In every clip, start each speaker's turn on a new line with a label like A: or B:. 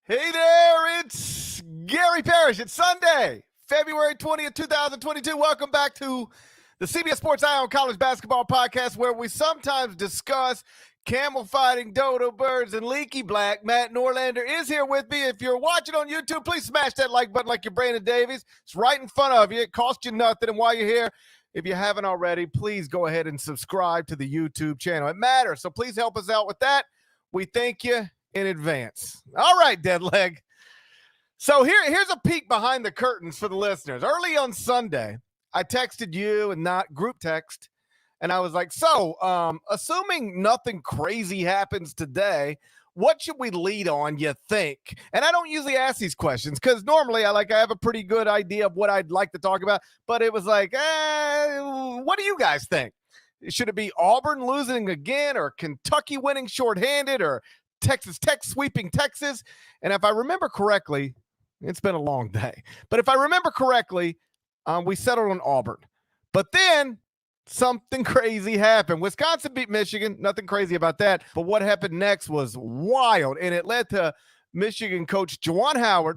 A: Hey there, it's Gary Parrish. It's Sunday, February 20th, 2022. Welcome back to the CBS Sports Eye on College Basketball Podcast, where we sometimes discuss camel fighting, dodo birds, and leaky black. Matt Norlander is here with me. If you're watching on YouTube, please smash that like button like you're Brandon Davies. It's right in front of you. It costs you nothing. And while you're here, if you haven't already, please go ahead and subscribe to the YouTube channel. It matters, so please help us out with that. We thank you in advance. All right, Deadleg. So here's a peek behind the curtains for the listeners. Early on Sunday, I texted you and not group text, and I was like, assuming nothing crazy happens today, what should we lead on, you think? And I don't usually ask these questions because normally I have a pretty good idea of what I'd like to talk about, but it was like, what do you guys think? Should it be Auburn losing again, or Kentucky winning shorthanded, or Texas Tech sweeping Texas? And if I remember correctly, it's been a long day, but if I remember correctly, we settled on Auburn. But then something crazy happened. Wisconsin beat Michigan. Nothing crazy about that. But what happened next was wild, and it led to Michigan coach Juwan Howard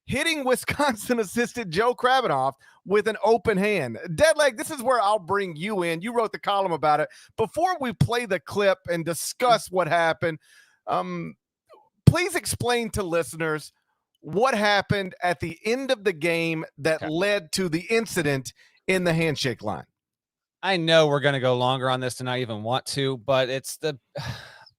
A: hitting Wisconsin assistant Joe Krabbenhoff with an open hand. Deadleg, this is where I'll bring you in. You wrote the column about it. Before we play the clip and discuss what happened, please explain to listeners what happened at the end of the game that led to the incident in the handshake line.
B: I know we're going to go longer on this than I even want to, but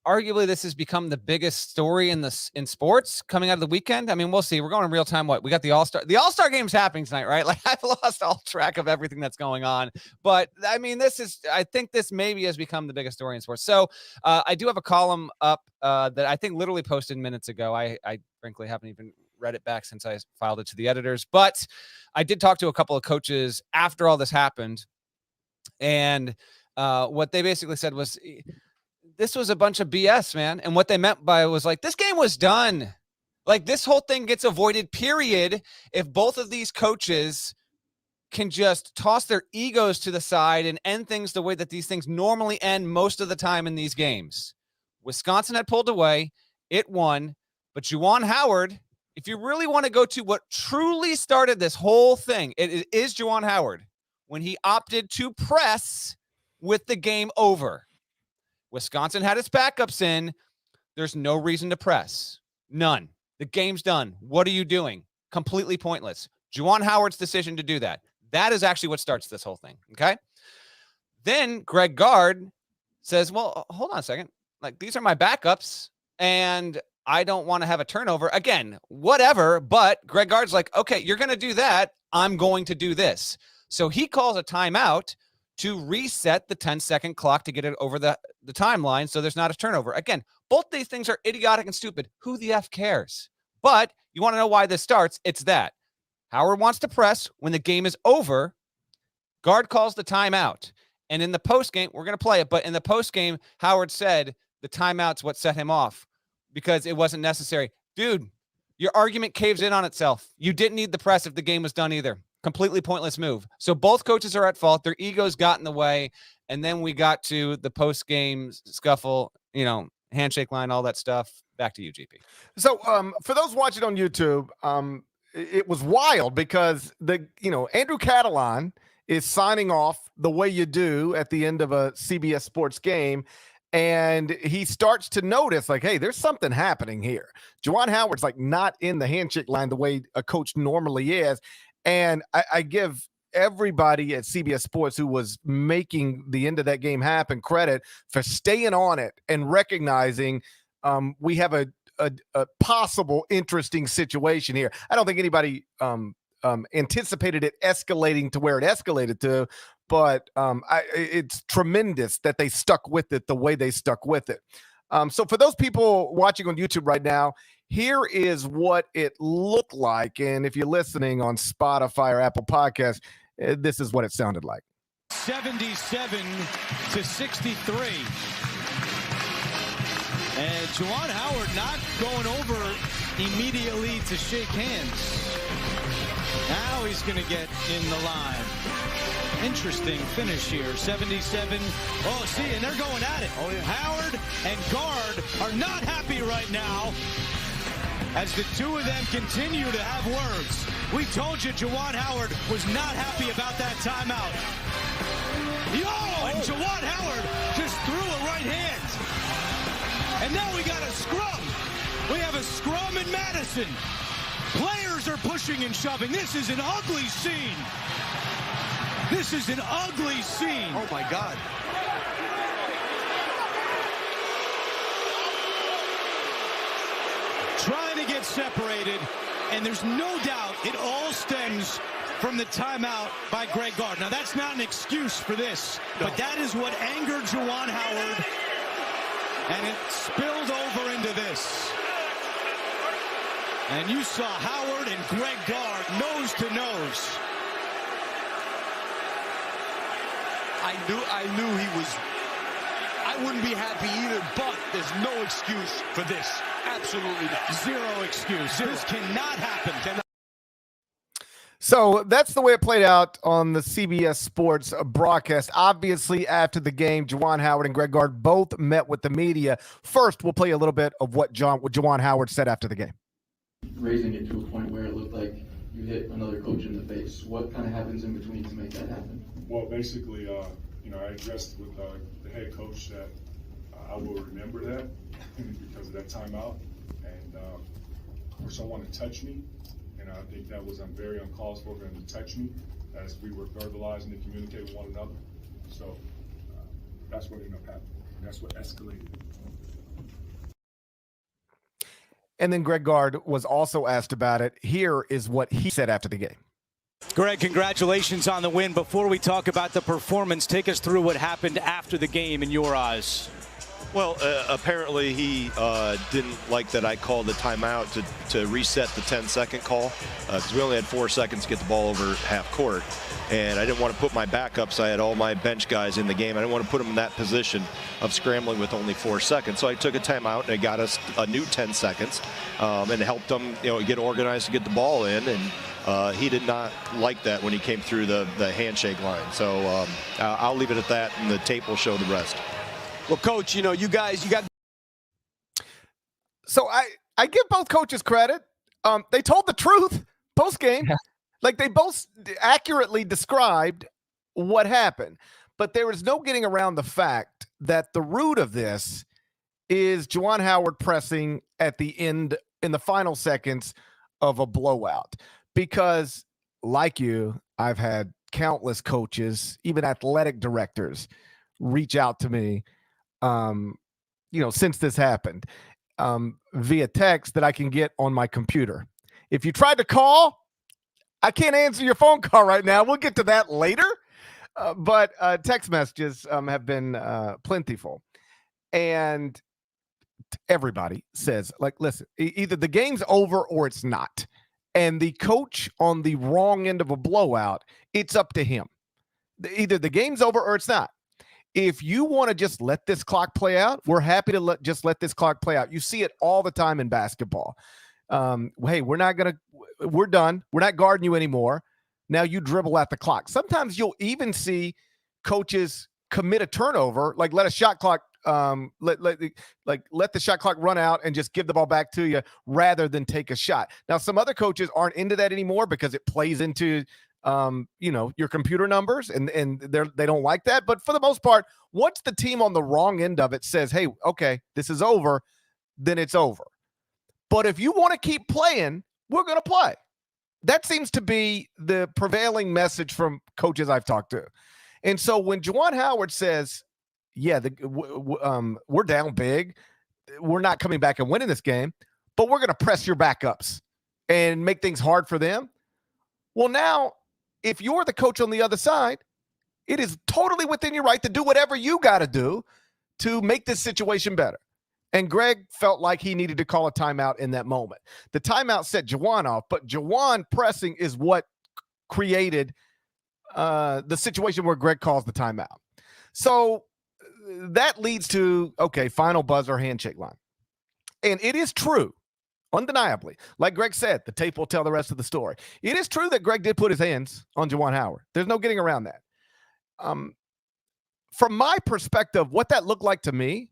B: arguably this has become the biggest story in sports coming out of the weekend. I mean, we'll see. We're going in real time. We got the All-Star. The All-Star game's happening tonight, right? Like, I've lost all track of everything that's going on. But I mean, I think this maybe has become the biggest story in sports. So I do have a column up that I think literally posted minutes ago. I frankly haven't even read it back since I filed it to the editors, but I did talk to a couple of coaches after all this happened. And what they basically said was, this was a bunch of BS, man. And what they meant by it was like, this game was done. Like, this whole thing gets avoided, period, if both of these coaches can just toss their egos to the side and end things the way that these things normally end most of the time in these games. Wisconsin had pulled away. It won. But Juwan Howard, if you really want to go to what truly started this whole thing, it is Juwan Howard when he opted to press with the game over. Wisconsin had its backups in. There's no reason to press. None. The game's done. What are you doing? Completely pointless. Juwan Howard's decision to do that. That is actually what starts this whole thing. Okay. Then Greg Gard says, well, hold on a second. Like, these are my backups and I don't want to have a turnover. Again, whatever. But Greg Gard's like, okay, you're going to do that. I'm going to do this. So he calls a timeout to reset the 10-second clock to get it over the timeline so there's not a turnover. Again, both these things are idiotic and stupid. Who the F cares? But you want to know why this starts? It's that Howard wants to press when the game is over. Gard calls the timeout. And in the postgame, we're going to play it, but in the postgame, Howard said the timeout's what set him off because it wasn't necessary. Dude, your argument caves in on itself. You didn't need the press if the game was done either. Completely pointless move. So both coaches are at fault. Their egos got in the way. And then we got to the post-game scuffle, handshake line, all that stuff. Back to you, GP.
A: So for those watching on YouTube, it was wild because Andrew Catalon is signing off the way you do at the end of a CBS Sports game. And he starts to notice, like, hey, there's something happening here. Juwan Howard's like not in the handshake line the way a coach normally is. And I give everybody at CBS Sports who was making the end of that game happen credit for staying on it and recognizing we have a possible interesting situation here. I don't think anybody anticipated it escalating to where it escalated to, but it's tremendous that they stuck with it the way they stuck with it. So for those people watching on YouTube right now, here is what it looked like. And if you're listening on Spotify or Apple Podcasts, this is what it sounded like.
C: 77-63. And Juwan Howard not going over immediately to shake hands. Now he's going to get in the line. Interesting finish here. 77. Oh, see, and they're going at it. Oh, yeah. Howard and Gard are not happy right now. as the two of them continue to have words. We told you Juwan Howard was not happy about that timeout. And Juwan Howard just threw a right hand. And now we got a scrum. We have a scrum in Madison. Players are pushing and shoving. This is an ugly scene. This is an ugly scene.
D: Oh, my God.
C: Trying to get separated, and there's no doubt it all stems from the timeout by Greg Gard. Now, that's not an excuse for this, but that is what angered Juwan Howard, and it spilled over into this. And you saw Howard and Greg Gard nose to nose.
D: I knew he was. I wouldn't be happy either, but there's no excuse for this. Absolutely not.
C: Zero excuse. This cannot happen.
A: So that's the way it played out on the CBS Sports broadcast. Obviously, after the game, Juwan Howard and Greg Gard both met with the media. First, we'll play a little bit of what Juwan Howard said after the game.
E: Raising it to a point where it looked like you hit another coach in the face. What kind of happens in between to make that happen?
F: Well, basically, I addressed with the head coach that I will remember that because of that timeout, and for someone to touch me, and I think that was very uncalled for them to touch me as we were verbalizing and communicating with one another. So that's what ended up happening. That's what escalated.
A: And then Greg Gard was also asked about it. Here is what he said after the game.
C: Greg, congratulations on the win. Before we talk about the performance, take us through what happened after the game in your eyes.
G: Well, apparently he didn't like that I called the timeout to reset the 10-second call because we only had 4 seconds to get the ball over half court. And I didn't want to put my backups. I had all my bench guys in the game. I didn't want to put them in that position of scrambling with only 4 seconds. So I took a timeout, and it got us a new 10 seconds and helped them get organized to get the ball in. And he did not like that when he came through the handshake line. So I'll leave it at that, and the tape will show the rest.
D: Well, Coach, you got.
A: So I give both coaches credit. They told the truth post-game. Like, they both accurately described what happened. But there is no getting around the fact that the root of this is Juwan Howard pressing at the end in the final seconds of a blowout. Because, like you, I've had countless coaches, even athletic directors, reach out to me since this happened, via text that I can get on my computer. If you tried to call, I can't answer your phone call right now. We'll get to that later. But text messages have been plentiful. And everybody says, like, listen, either the game's over or it's not. And the coach on the wrong end of a blowout, it's up to him. Either the game's over or it's not. If you want to just let this clock play out, we're happy to let this clock play out. You see it all the time in basketball. Hey, we're done. We're not guarding you anymore. Now you dribble at the clock. Sometimes you'll even see coaches commit a turnover, like let a shot clock, let the shot clock run out and just give the ball back to you rather than take a shot. Now, some other coaches aren't into that anymore because it plays into your computer numbers, and they don't like that. But for the most part, once the team on the wrong end of it says, hey, okay, this is over, then it's over. But if you want to keep playing, we're going to play. That seems to be the prevailing message from coaches I've talked to. And so when Juwan Howard says, yeah, we're down big, we're not coming back and winning this game, but we're going to press your backups and make things hard for them. Well, now, if you're the coach on the other side, it is totally within your right to do whatever you got to do to make this situation better. And Greg felt like he needed to call a timeout in that moment. The timeout set Juwan off, but Juwan pressing is what created the situation where Greg calls the timeout. So that leads to, okay, final buzzer handshake line. And it is true, undeniably, like Greg said, the tape will tell the rest of the story. It is true that Greg did put his hands on Juwan Howard. There's no getting around that. From my perspective, what that looked like to me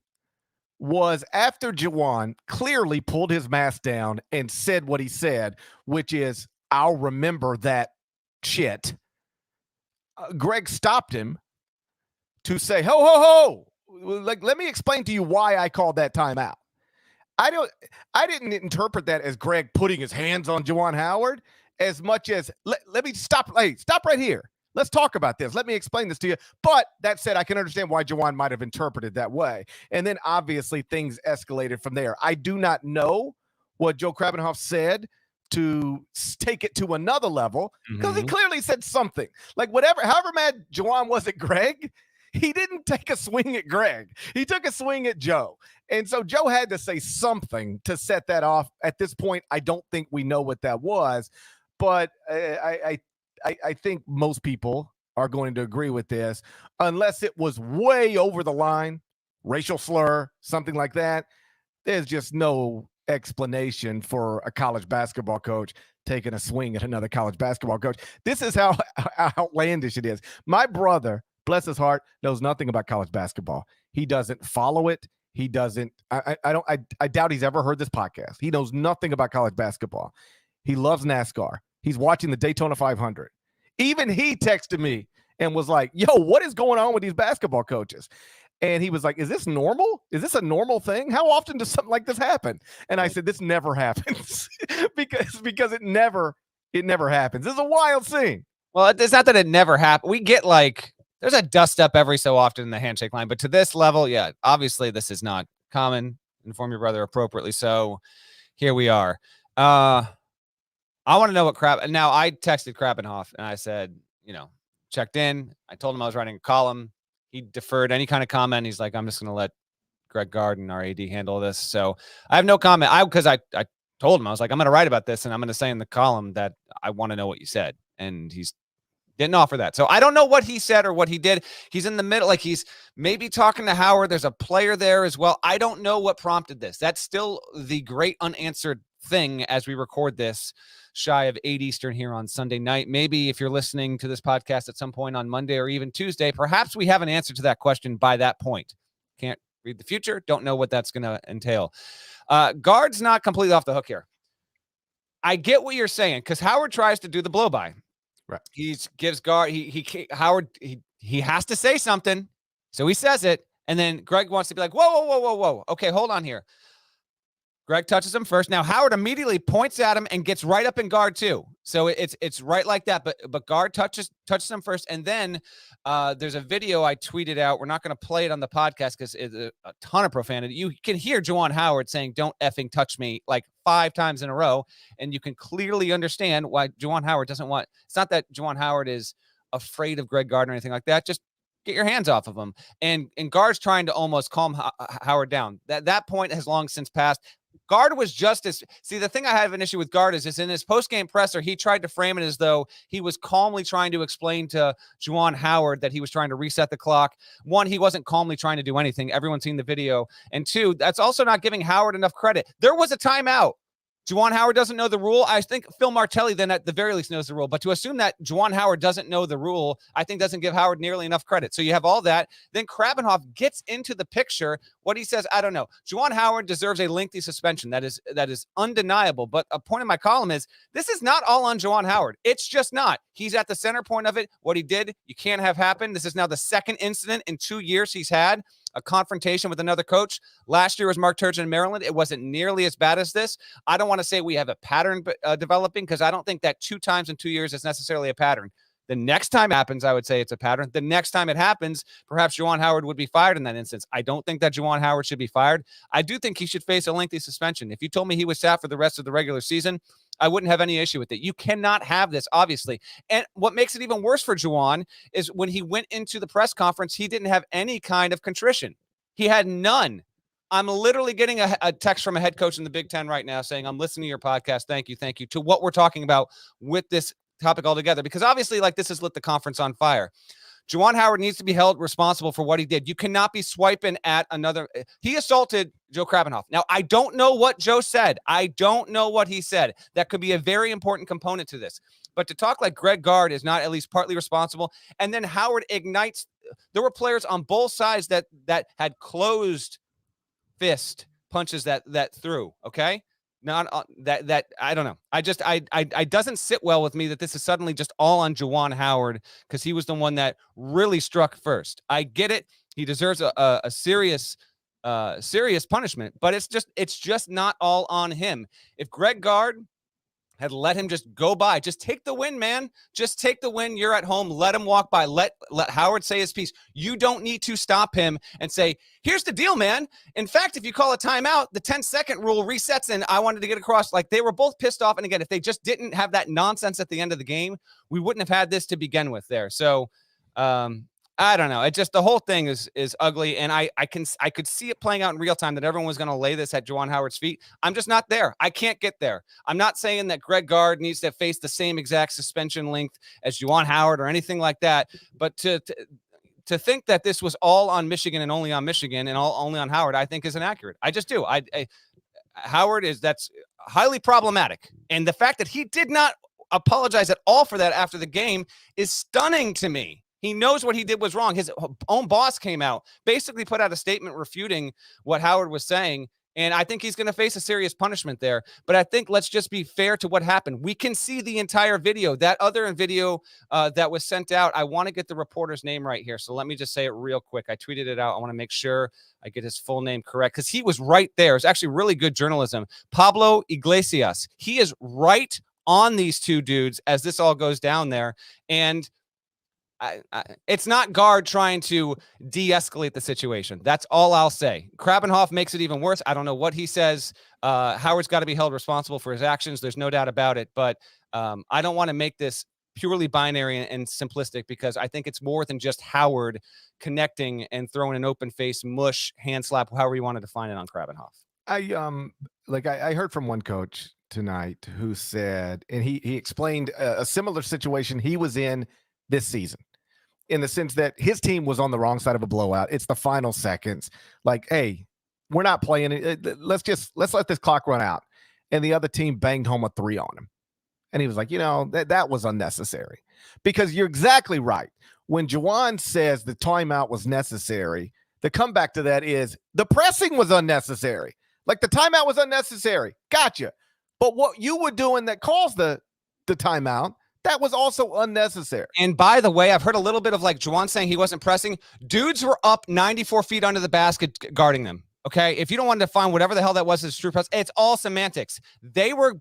A: was after Juwan clearly pulled his mask down and said what he said, which is, I'll remember that shit. Greg stopped him to say, ho, ho, ho. Like, let me explain to you why I called that timeout. I didn't interpret that as Greg putting his hands on Juwan Howard as much as let me stop. Hey, stop right here. Let's talk about this. Let me explain this to you. But that said, I can understand why Juwan might have interpreted that way. And then obviously things escalated from there. I do not know what Joe Krabenhoff said to take it to another level, because he clearly said something. Like, however mad Juwan was at Greg, he didn't take a swing at Greg. He took a swing at Joe. And so Joe had to say something to set that off. At this point, I don't think we know what that was. But I think most people are going to agree with this, unless it was way over the line, racial slur, something like that. There's just no explanation for a college basketball coach taking a swing at another college basketball coach. This is how outlandish it is. My brother, bless his heart, knows nothing about college basketball. He doesn't follow it. He doesn't. I doubt he's ever heard this podcast. He knows nothing about college basketball. He loves NASCAR. He's watching the Daytona 500. Even he texted me and was like, yo, what is going on with these basketball coaches? And he was like, is this normal? Is this a normal thing? How often does something like this happen? And I said, this never happens because it never happens. This is a wild scene.
B: Well, it's not that it never happened. We get there's a dust up every so often in the handshake line, but to this level, yeah, obviously this is not common. Inform your brother appropriately. So here we are. I want to know what now I texted Krabenhoff and I said, checked in. I told him I was writing a column. He deferred any kind of comment. He's like, I'm just going to let Greg Gard and our AD handle this. So I have no comment. Because I told him, I was like, I'm going to write about this and I'm going to say in the column that I want to know what you said. And he's didn't offer that. So I don't know what he said or what he did. He's in the middle. Like, he's maybe talking to Howard. There's a player there as well. I don't know what prompted this. That's still the great unanswered thing as we record this shy of 8 Eastern here on Sunday night. Maybe if you're listening to this podcast at some point on Monday or even Tuesday, perhaps we have an answer to that question by that point. Can't read the future. Don't know what that's going to entail. Gard's not completely off the hook here. I get what you're saying, because Howard tries to do the blow by. Right. He gives Gard, Howard, he has to say something. So he says it. And then Greg wants to be like, whoa. Okay, hold on here. Greg touches him first. Now Howard immediately points at him and gets right up in Gard too. So it's right like that. But Gard touches him first, and then there's a video I tweeted out. We're not going to play it on the podcast because it's a ton of profanity. You can hear Juwan Howard saying, "Don't effing touch me," like 5 times in a row, and you can clearly understand why Juwan Howard doesn't want. It's not that Juwan Howard is afraid of Greg Gard or anything like that. Just get your hands off of him. And Gard's trying to almost calm Howard down. That point has long since passed. Gard was just as the thing I have an issue with Gard is in his post-game presser, he tried to frame it as though he was calmly trying to explain to Juwan Howard that he was trying to reset the clock. 1, he wasn't calmly trying to do anything. Everyone's seen the video. And 2, that's also not giving Howard enough credit. There was a timeout. Juwan Howard doesn't know the rule. I think Phil Martelli then at the very least knows the rule. But to assume that Juwan Howard doesn't know the rule, I think doesn't give Howard nearly enough credit. So you have all that. Then Krabenhoff gets into the picture. What he says, I don't know. Juwan Howard deserves a lengthy suspension. That is undeniable. But a point in my column is this is not all on Juwan Howard. It's just not. He's at the center point of it. What he did, you can't have happen. This is now the second incident in 2 years he's had a confrontation with another coach. Last year was Mark Turgeon in Maryland. It wasn't nearly as bad as this. I don't want to say we have a pattern developing, because I don't think that 2 times in 2 years is necessarily a pattern. The next time it happens, I would say it's a pattern. The next time it happens, perhaps Juwan Howard would be fired in that instance. I don't think that Juwan Howard should be fired. I do think he should face a lengthy suspension. If you told me he was sat for the rest of the regular season, I wouldn't have any issue with it. You cannot have this, obviously. And what makes it even worse for Juwan is when he went into the press conference, he didn't have any kind of contrition. He had none. I'm literally getting a text from a head coach in the Big Ten right now saying, I'm listening to your podcast. Thank you, to what we're talking about with this topic altogether. Because obviously, this has lit the conference on fire. Juwan Howard needs to be held responsible for what he did. You cannot be swiping at another. He assaulted Joe Krabenhoff. Now, I don't know what Joe said. I don't know what he said. That could be a very important component to this. But to talk like Greg Gard is not at least partly responsible, and then Howard ignites. There were players on both sides that had closed fist punches that through. Okay. Not that I don't know. I doesn't sit well with me that this is suddenly just all on Juwan Howard because he was the one that really struck first. I get it. He deserves a serious punishment, but it's just not all on him. If Greg Gard had let him just go by, just take the win, man. Just take the win. You're at home. Let him walk by. Let Howard say his piece. You don't need to stop him and say, here's the deal, man. In fact, if you call a timeout, the 10-second rule resets, and I wanted to get across. Like, they were both pissed off. And again, if they just didn't have that nonsense at the end of the game, we wouldn't have had this to begin with there. So, I don't know. It just, the whole thing is ugly. And I could see it playing out in real time that everyone was going to lay this at Juwan Howard's feet. I'm just not there. I can't get there. I'm not saying that Greg Gard needs to face the same exact suspension length as Juwan Howard or anything like that. But to think that this was all on Michigan and only on Michigan and only on Howard, I think is inaccurate. I just do. Howard that's highly problematic. And the fact that he did not apologize at all for that after the game is stunning to me. He knows what he did was wrong. His own boss came out, basically put out a statement refuting what Howard was saying. And I think he's going to face a serious punishment there. But I think let's just be fair to what happened. We can see the entire video. That other video that was sent out, I want to get the reporter's name right here. So let me just say it real quick. I tweeted it out. I want to make sure I get his full name correct because he was right there. It's actually really good journalism. Pablo Iglesias. He is right on these two dudes as this all goes down there. And it's not Gard trying to de-escalate the situation. That's all I'll say. Krabbenhoff makes it even worse. I don't know what he says. Howard's got to be held responsible for his actions. There's no doubt about it. But I don't want to make this purely binary and simplistic because I think it's more than just Howard connecting and throwing an open face mush hand slap, however you want to define it on Krabbenhoff.
A: I heard from one coach tonight who said, and he explained a similar situation he was in this season, in the sense that his team was on the wrong side of a blowout. It's the final seconds. Like, hey, we're not playing it. Let's let this clock run out. And the other team banged home a 3 on him. And he was like, that was unnecessary. Because you're exactly right. When Juwan says the timeout was necessary, the comeback to that is the pressing was unnecessary. Like, the timeout was unnecessary. Gotcha. But what you were doing that caused the timeout, that was also unnecessary.
B: And by the way, I've heard a little bit of like Juwan saying he wasn't pressing. Dudes were up 94 feet under the basket guarding them. Okay. If you don't want to define whatever the hell that was as true press, it's all semantics. They were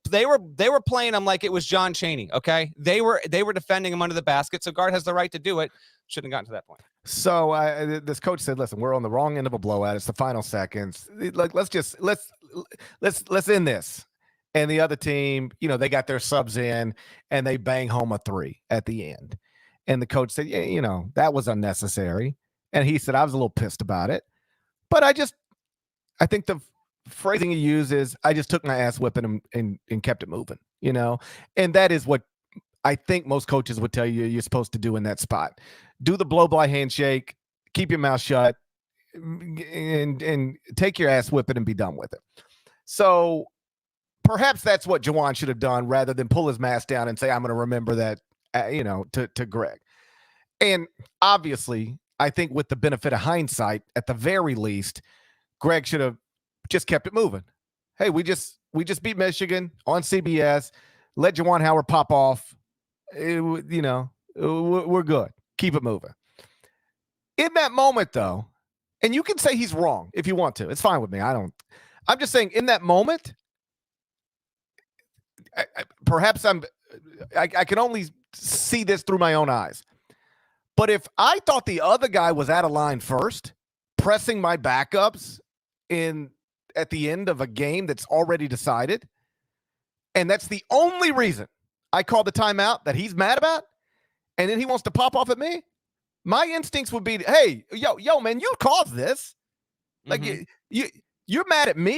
B: playing him like it was John Chaney. Okay. They were defending him under the basket. So Gard has the right to do it. Shouldn't have gotten to that point.
A: So this coach said, listen, we're on the wrong end of a blowout. It's the final seconds. Like, let's end this. And the other team, they got their subs in and they bang home a 3 at the end. And the coach said, yeah, that was unnecessary. And he said, I was a little pissed about it. But I think the phrasing he used is, I just took my ass whipping and kept it moving, And that is what I think most coaches would tell you you're supposed to do in that spot. Do the blow-by handshake, keep your mouth shut, and take your ass whipping and be done with it. So perhaps that's what Juwan should have done rather than pull his mask down and say, I'm going to remember that, to Greg. And obviously, I think with the benefit of hindsight, at the very least, Greg should have just kept it moving. Hey, we just beat Michigan on CBS. Let Juwan Howard pop off. We're good. Keep it moving. In that moment, though, and you can say he's wrong if you want to. It's fine with me. I'm just saying in that moment, I can only see this through my own eyes. But if I thought the other guy was out of line first, pressing my backups at the end of a game that's already decided, and that's the only reason I called the timeout that he's mad about, and then he wants to pop off at me, my instincts would be, hey, yo, man, you caused this. Like, you're mad at me?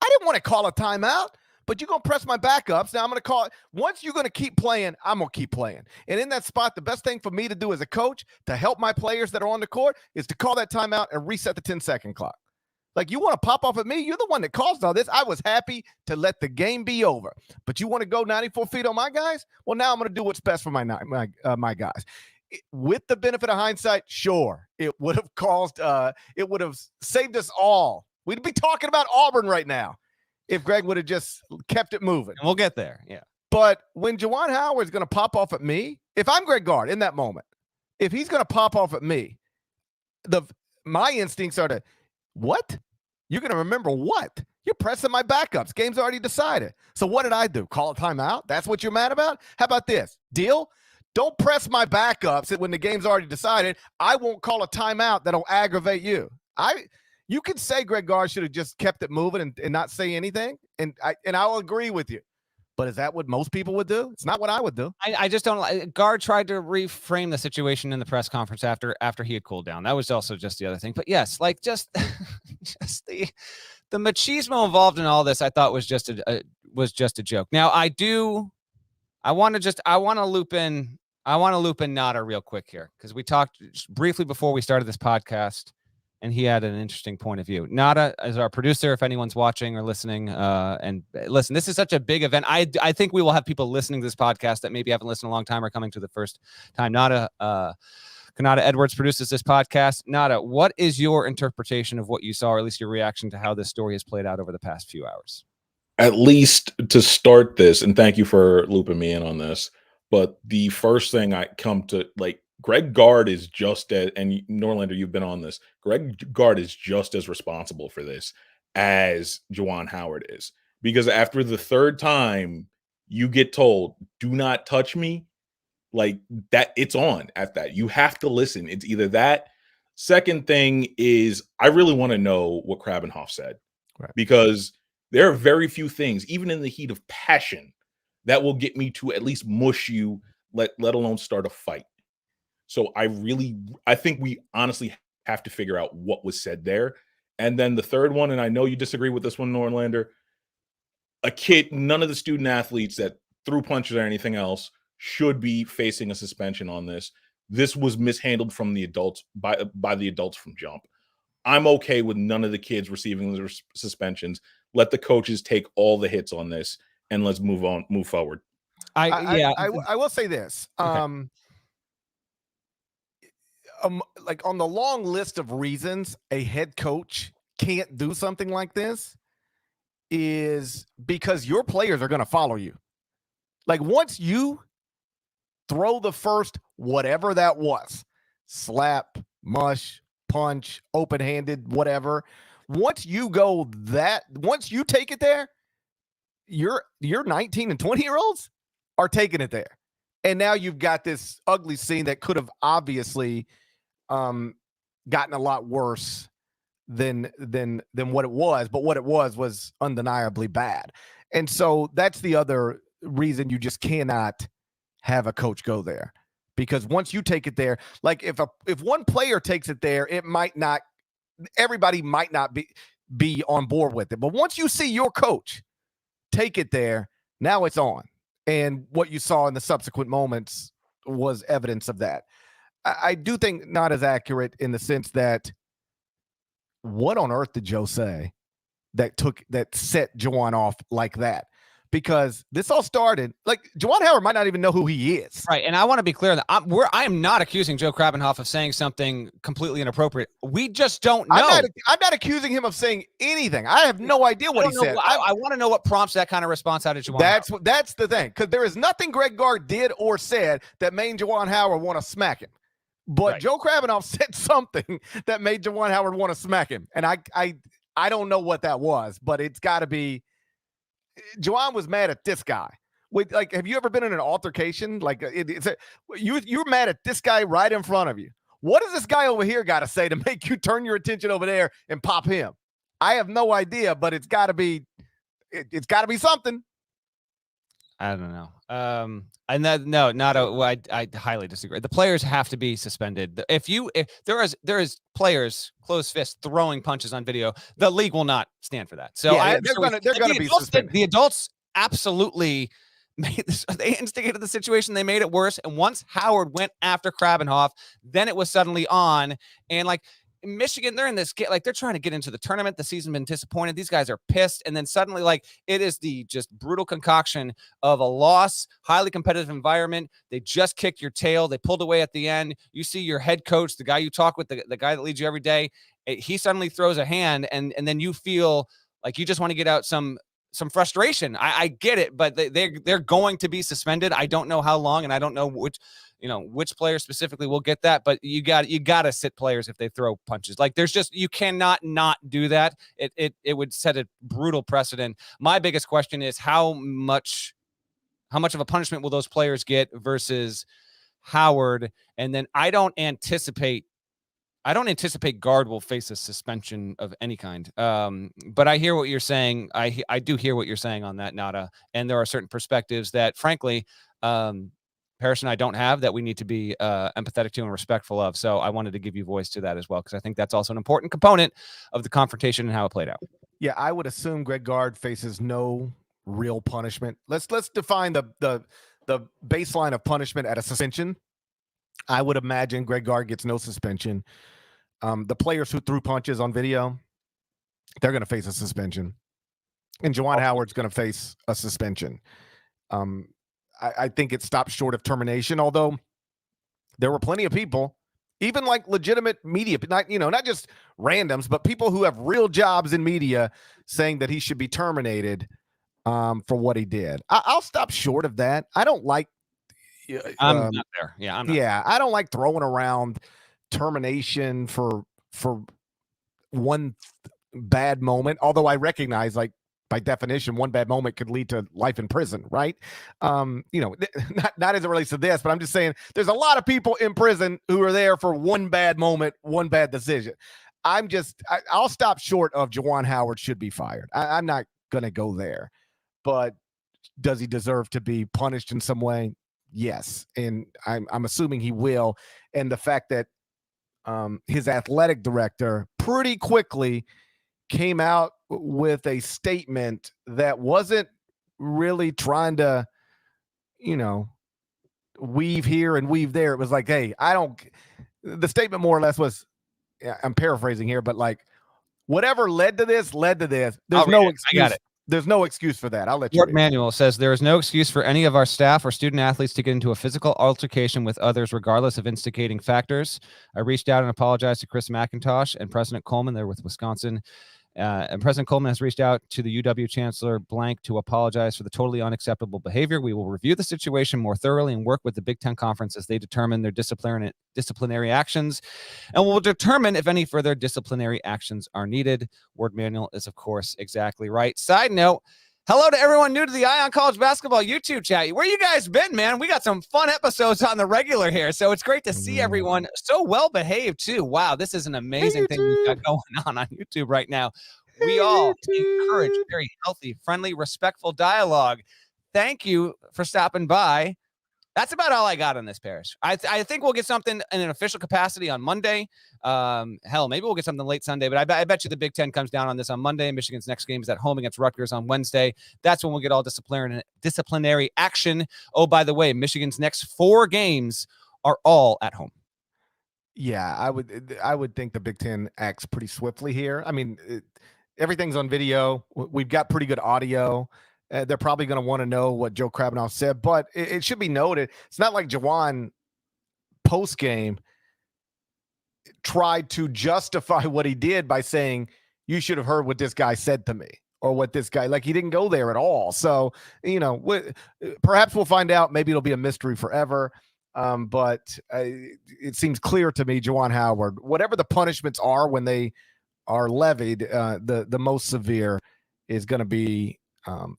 A: I didn't want to call a timeout. But you're going to press my backups. Now I'm going to call it. Once you're going to keep playing, I'm going to keep playing. And in that spot, the best thing for me to do as a coach to help my players that are on the court is to call that timeout and reset the 10-second clock. Like, you want to pop off at me? You're the one that caused all this. I was happy to let the game be over. But you want to go 94 feet on my guys? Well, now I'm going to do what's best for my guys. With the benefit of hindsight, sure, it would have saved us all We'd be talking about Auburn right now if Greg would have just kept it moving.
B: And we'll get there. Yeah.
A: But when Juwan Howard's going to pop off at me, if I'm Greg Gard in that moment, if he's going to pop off at me, my instincts are to, what? You're going to remember what? You're pressing my backups. Game's already decided. So what did I do? Call a timeout? That's what you're mad about? How about this? Deal? Don't press my backups when the game's already decided. I won't call a timeout that'll aggravate you. You could say Greg Gard should have just kept it moving and not say anything, and I'll agree with you. But is that what most people would do? It's not what I would do.
B: I just don't like. Gard tried to reframe the situation in the press conference after he had cooled down. That was also just the other thing. But yes, like just the machismo involved in all this, I thought was just a joke. Now I want to loop in Nada real quick here, because we talked briefly before we started this podcast, and he had an interesting point of view. Nada is our producer, if anyone's watching or listening. And listen, this is such a big event. I think we will have people listening to this podcast that maybe haven't listened a long time or coming to the first time. Nada Edwards produces this podcast. Nada, what is your interpretation of what you saw, or at least your reaction to how this story has played out over the past few hours?
H: At least to start this, and thank you for looping me in on this, but the first thing I come to, like, Greg Gard is just as, and Norlander, you've been on this, Greg Gard is just as responsible for this as Juwan Howard is. Because after the third time you get told, do not touch me, like that, it's on at that. You have to listen. It's either that. Second thing is, I really want to know what Krabenhoff said.
A: Right.
H: Because there are very few things, even in the heat of passion, that will get me to at least mush you, let alone start a fight. So I think we honestly have to figure out what was said there. And then the third one, and I know you disagree with this one, Norlander, a kid, none of the student athletes that threw punches or anything else should be facing a suspension on this. This was mishandled from the adults by the adults from jump. I'm okay with none of the kids receiving the suspensions. Let the coaches take all the hits on this, and let's move forward.
A: I will say this.
B: Okay.
A: Like on the long list of reasons a head coach can't do something like this is because your players are going to follow you. Like once you throw the first, whatever that was, slap, mush, punch, open-handed, whatever, once you take it there, your 19 and 20-year-olds are taking it there. And now you've got this ugly scene that could have obviously gotten a lot worse than what it was, but what it was undeniably bad. And so that's the other reason you just cannot have a coach go there, because once you take it there, like if one player takes it there, everybody might not be on board with it. But once you see your coach take it there, now it's on. And what you saw in the subsequent moments was evidence of that. I do think not as accurate in the sense that what on earth did Joe say that set Juwan off like that? Because this all started, like, Juwan Howard might not even know who he is.
B: Right, and I want to be clear that I am not accusing Joe Krabenhoff of saying something completely inappropriate. We just don't know.
A: I'm not accusing him of saying anything. I have no idea what he said.
B: I want to know what prompts that kind of response out of Juwan Howard.
A: That's the thing, because there is nothing Greg Gard did or said that made Juwan Howard want to smack him. But right. Joe Krabenhoff said something that made Juwan Howard want to smack him. And I don't know what that was, but it's got to be. Juwan was mad at this guy. Have you ever been in an altercation? Like you're mad at this guy right in front of you. What does this guy over here got to say to make you turn your attention over there and pop him? I have no idea, but it's got to be. It's got to be something.
B: I don't know. I highly disagree. The players have to be suspended. If there is players closed fist throwing punches on video, the league will not stand for that. So
A: yeah, they're going to be suspended.
B: The adults absolutely made this. They instigated the situation. They made it worse. And once Howard went after Krabenhoff, then it was suddenly on. And like Michigan, they're in this, like, they're trying to get into the tournament. The season's been disappointed. These guys are pissed. And then suddenly, like, it is the just brutal concoction of a loss, highly competitive environment. They just kicked your tail. They pulled away at the end. You see your head coach, the guy you talk with, the guy that leads you every day, he suddenly throws a hand, and then you feel like you just want to get out some frustration. I get it, but they're going to be suspended. I don't know how long, and I don't know which player specifically will get that, but you got to sit players if they throw punches. Like, there's just, you cannot not do that. It would set a brutal precedent. My biggest question is how much of a punishment will those players get versus Howard? And then I don't anticipate Gard will face a suspension of any kind. But I hear what you're saying. I do hear what you're saying on that, Nada. And there are certain perspectives that, frankly, Parrish and I don't have, that we need to be empathetic to and respectful of. So I wanted to give you voice to that as well, because I think that's also an important component of the confrontation and how it played out.
A: Yeah, I would assume Greg Gard faces no real punishment. Let's define the baseline of punishment at a suspension. I would imagine Greg Gard gets no suspension. The players who threw punches on video, they're going to face a suspension. And Juwan Howard's going to face a suspension. I think it stopped short of termination, although there were plenty of people, even like legitimate media, not just randoms, but people who have real jobs in media, saying that he should be terminated for what he did. I'll stop short of that. I don't like.
B: I'm not there. Yeah, I'm not.
A: Yeah, I don't like throwing around termination for one bad moment. Although I recognize, like, by definition, one bad moment could lead to life in prison, right? Not as it relates to this, but I'm just saying there's a lot of people in prison who are there for one bad moment, one bad decision. I'll stop short of Juwan Howard should be fired. I'm not going to go there. But does he deserve to be punished in some way? Yes. And I'm assuming he will. And the fact that his athletic director pretty quickly came out with a statement that wasn't really trying to, weave here and weave there. It was like, hey, the statement more or less was, I'm paraphrasing here, but like, whatever led to this. There's no excuse.
B: I got it.
A: There's no excuse for that. I'll let you.
B: Court manual says there is no excuse for any of our staff or student athletes to get into a physical altercation with others, regardless of instigating factors. I reached out and apologized to Chris McIntosh and President Coleman. They're with Wisconsin. And President Coleman has reached out to the UW Chancellor Blank to apologize for the totally unacceptable behavior. We will review the situation more thoroughly and work with the Big Ten Conference as they determine their disciplinary actions, and we'll determine if any further disciplinary actions are needed. Word manual is, of course, exactly right. Side note, hello to everyone new to the Eye on College Basketball YouTube chat. Where you guys been, man? We got some fun episodes on the regular here, so it's great to see everyone so well behaved too. Wow, this is an amazing thing we've got going on YouTube right now. We all encourage very healthy, friendly, respectful dialogue. Thank you for stopping by. That's about all I got on this, Parrish. I think we'll get something in an official capacity on Monday. Hell, maybe we'll get something late Sunday, but I bet you the Big Ten comes down on this on Monday. Michigan's next game is at home against Rutgers on Wednesday. That's when we'll get all disciplinary action. Oh, by the way, Michigan's next 4 games are all at home.
A: Yeah, I would think the Big Ten acts pretty swiftly here. I mean, everything's on video. We've got pretty good audio. They're probably going to want to know what Joe Krabbenhoff said, but it should be noted, it's not like Juwan post-game tried to justify what he did by saying, you should have heard what this guy said to me, or what this guy, like, he didn't go there at all. So, perhaps we'll find out. Maybe it'll be a mystery forever. But it seems clear to me, Juwan Howard, whatever the punishments are when they are levied, the most severe is going to be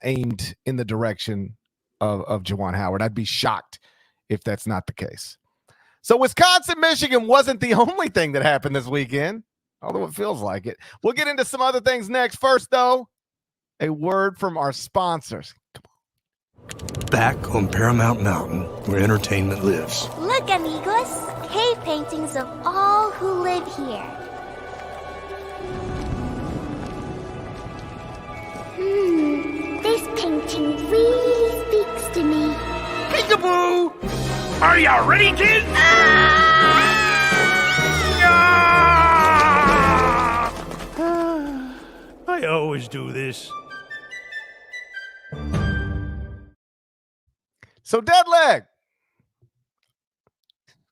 A: aimed in the direction of Juwan Howard. I'd be shocked if that's not the case. So Wisconsin, Michigan wasn't the only thing that happened this weekend, although it feels like it. We'll get into some other things next. First, though, a word from our sponsors.
I: Back on Paramount Mountain, where entertainment lives.
J: Look, amigos, cave paintings of all who live here. This painting really speaks to me.
I: Peekaboo! Are you ready, kids? I always do this.
A: So, Deadleg,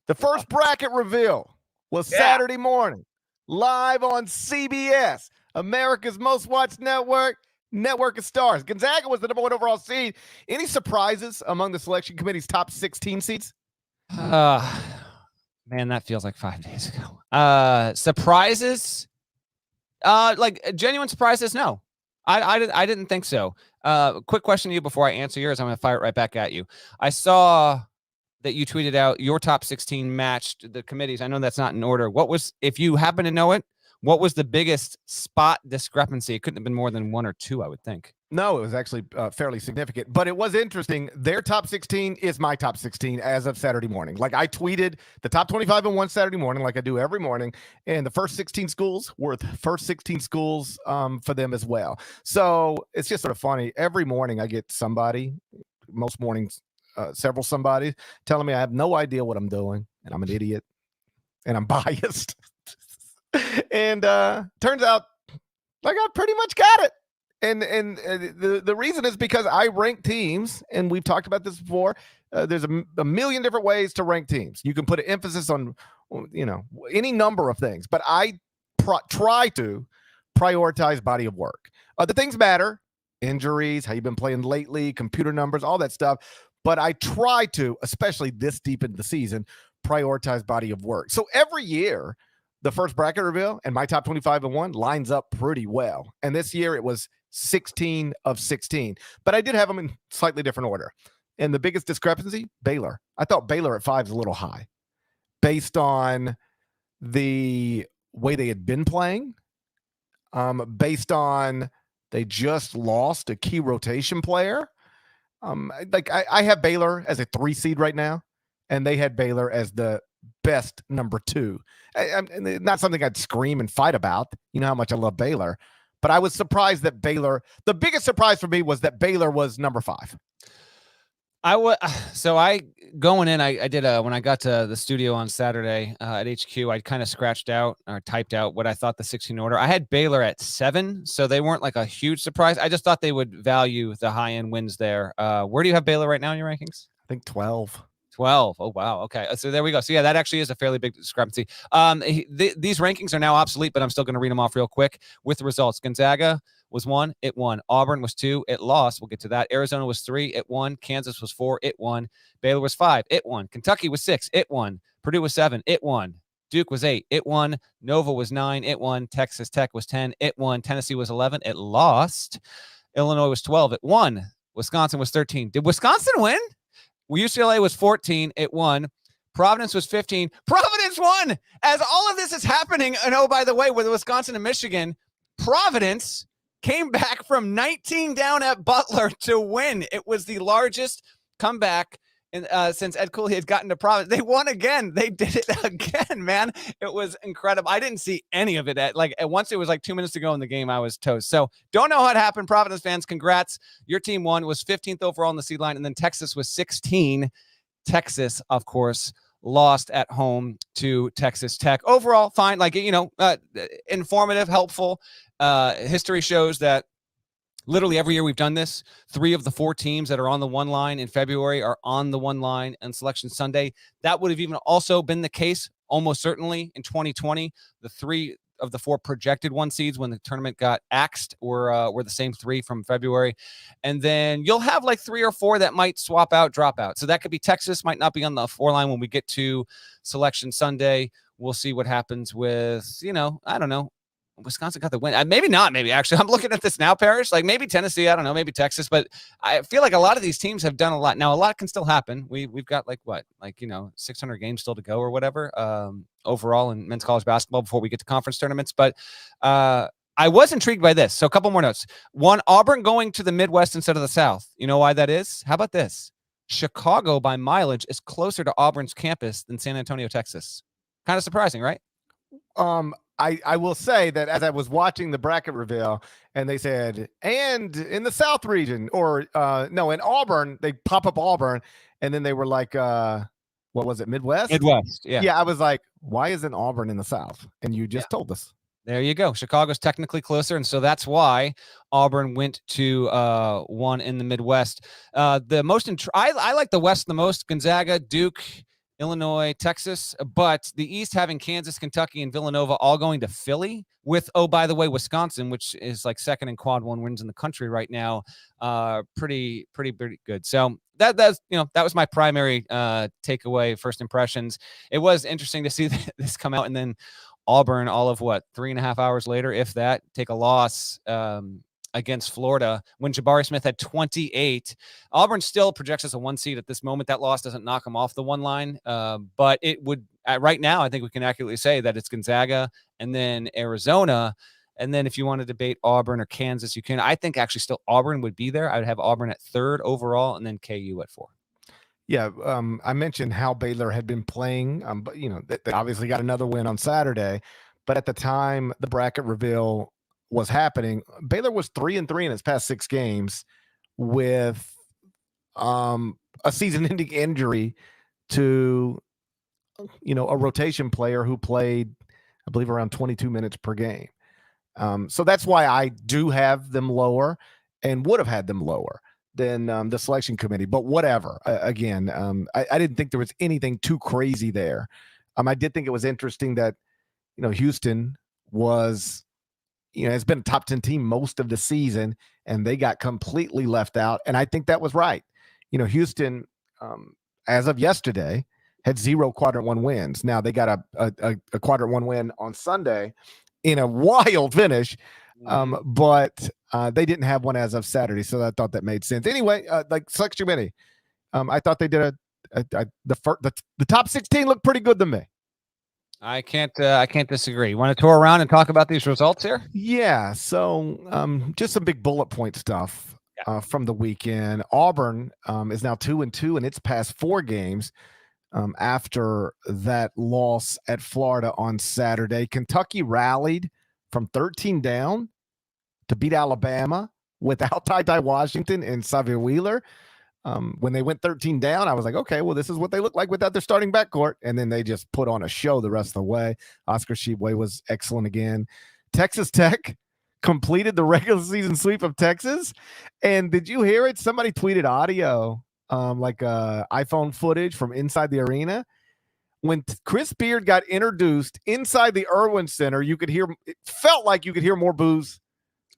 A: the first bracket reveal was Saturday morning. live on CBS, America's most watched network of stars. Gonzaga was the number 1 overall seed. Any surprises among the selection committee's top 16 seeds?
B: Man, that feels like 5 days ago. Surprises? Like genuine surprises? No, I didn't think so. Quick question to you before I answer yours. I'm going to fire it right back at you. I saw that you tweeted out your top 16 matched the committees. I know that's not in order. What was, if you happen to know it, what was the biggest spot discrepancy? It couldn't have been more than 1 or 2, I would think.
A: No, it was actually fairly significant, but it was interesting. Their top 16 is my top 16 as of Saturday morning. Like I tweeted the top 25 in one Saturday morning, like I do every morning, and the first 16 schools were the first 16 schools for them as well. So it's just sort of funny. Every morning I get somebody, most mornings, several somebody telling me I have no idea what I'm doing and I'm an idiot and I'm biased. And turns out like I pretty much got it. And the reason is because I rank teams, and we've talked about this before. There's a million different ways to rank teams. You can put an emphasis on, any number of things, but I try to prioritize body of work. Other things matter, injuries, how you've been playing lately, computer numbers, all that stuff. But I try to, especially this deep into the season, prioritize body of work. So every year, the first bracket reveal and my top 25 and 1 lines up pretty well. And this year it was 16 of 16, but I did have them in slightly different order. And the biggest discrepancy, Baylor. I thought Baylor at 5 is a little high based on the way they had been playing, based on they just lost a key rotation player. I have Baylor as a 3 seed right now, and they had Baylor as the best number 2. Not something I'd scream and fight about. You know how much I love Baylor. But I was surprised that Baylor, the biggest surprise for me was that Baylor was number 5.
B: Going in, I did when I got to the studio on Saturday at HQ, I kind of scratched out or typed out what I thought the 16 order. I had Baylor at 7, so they weren't like a huge surprise. I just thought they would value the high end wins there. Where do you have Baylor right now in your rankings?
A: I think 12.
B: 12. Oh, wow. Okay. So there we go. So yeah, that actually is a fairly big discrepancy. These rankings are now obsolete, but I'm still going to read them off real quick with the results. Gonzaga was 1, it won. Auburn was 2, it lost. We'll get to that. Arizona was 3, it won. Kansas was 4, it won. Baylor was 5, it won. Kentucky was 6, it won. Purdue was 7, it won. Duke was 8, it won. Nova was 9, it won. Texas Tech was 10, it won. Tennessee was 11, it lost. Illinois was 12, it won. Wisconsin was 13. Did Wisconsin win? UCLA was 14, it won. Providence was 15. Providence won! As all of this is happening, and oh, by the way, with Wisconsin and Michigan, Providence came back from 19 down at Butler to win. It was the largest comeback since Ed Cooley had gotten to Providence. They won again. They did it again, man. It was incredible. I didn't see any of it. Once it was like 2 minutes to go in the game, I was toast. So don't know what happened. Providence fans, congrats. Your team won, was 15th overall in the seed line, and then Texas was 16. Texas, of course, lost at home to Texas Tech. Overall, fine. Informative, helpful. History shows that literally every year we've done this. 3 of the 4 teams that are on the 1 line in February are on the 1 line on Selection Sunday. That would have even also been the case almost certainly in 2020. The 3 of the 4 projected 1 seeds when the tournament got axed were the same 3 from February. And then you'll have like 3 or 4 that might swap out, drop out. So that could be Texas, might not be on the 4 line when we get to Selection Sunday. We'll see what happens with, I don't know. Wisconsin got the win. Maybe not. Maybe actually, I'm looking at this now, Parrish. Like maybe Tennessee. I don't know. Maybe Texas. But I feel like a lot of these teams have done a lot. Now a lot can still happen. We've got 600 games still to go or whatever overall in men's college basketball before we get to conference tournaments. But I was intrigued by this. So a couple more notes. 1, Auburn going to the Midwest instead of the South. You know why that is? How about this? Chicago by mileage is closer to Auburn's campus than San Antonio, Texas. Kind of surprising, right?
A: I will say that as I was watching the bracket reveal and they said, and in the South region or in Auburn, they pop up Auburn. And then they were like, what was it? Midwest?
B: Midwest. Yeah.
A: Yeah. I was like, why isn't Auburn in the South? And you just told us.
B: There you go. Chicago's technically closer. And so that's why Auburn went to 1 in the Midwest. I like the West the most. Gonzaga, Duke, Illinois, Texas, but the East having Kansas, Kentucky, and Villanova all going to Philly with, oh, by the way, Wisconsin, which is like second in quad one wins in the country right now. Pretty good. So that was my primary takeaway, first impressions. It was interesting to see this come out, and then Auburn, all of 3.5 hours later, if that, take a loss against Florida when Jabari Smith had 28. Auburn still projects as a 1 seed at this moment. That loss doesn't knock them off the one line, but it would right now. I think we can accurately say that it's Gonzaga and then Arizona. And then if you want to debate Auburn or Kansas, you can. I think actually still Auburn would be there. I would have Auburn at 3rd overall and then KU at 4.
A: Yeah, I mentioned how Baylor had been playing, but they obviously got another win on Saturday. But at the time the bracket reveal was happening, Baylor was 3-3 in its past 6 games with a season-ending injury to a rotation player who played, I believe, around 22 minutes per game. So that's why I do have them lower and would have had them lower than the selection committee. But whatever. Again, I didn't think there was anything too crazy there. I did think it was interesting that Houston was has been a top 10 team most of the season, and they got completely left out. And I think that was right. Houston, as of yesterday, had 0 quadrant 1 wins. Now they got a quadrant 1 win on Sunday in a wild finish, but they didn't have one as of Saturday. So I thought that made sense. Anyway, like selection committee, I thought they did the top 16 looked pretty good to me.
B: I can't disagree. You want to tour around and talk about these results here?
A: Yeah. So just some big bullet point stuff from the weekend. Auburn is now 2-2 in its past 4 games after that loss at Florida on Saturday. Kentucky rallied from 13 down to beat Alabama without Ty Washington and Xavier Wheeler. When they went 13 down, I was like, okay, well, this is what they look like without their starting backcourt. And then they just put on a show the rest of the way. Oscar Tshiebwe was excellent again. Texas Tech completed the regular season sweep of Texas. And did you hear it? Somebody tweeted audio, iPhone footage from inside the arena. When Chris Beard got introduced inside the Irwin Center, it felt like you could hear more boos.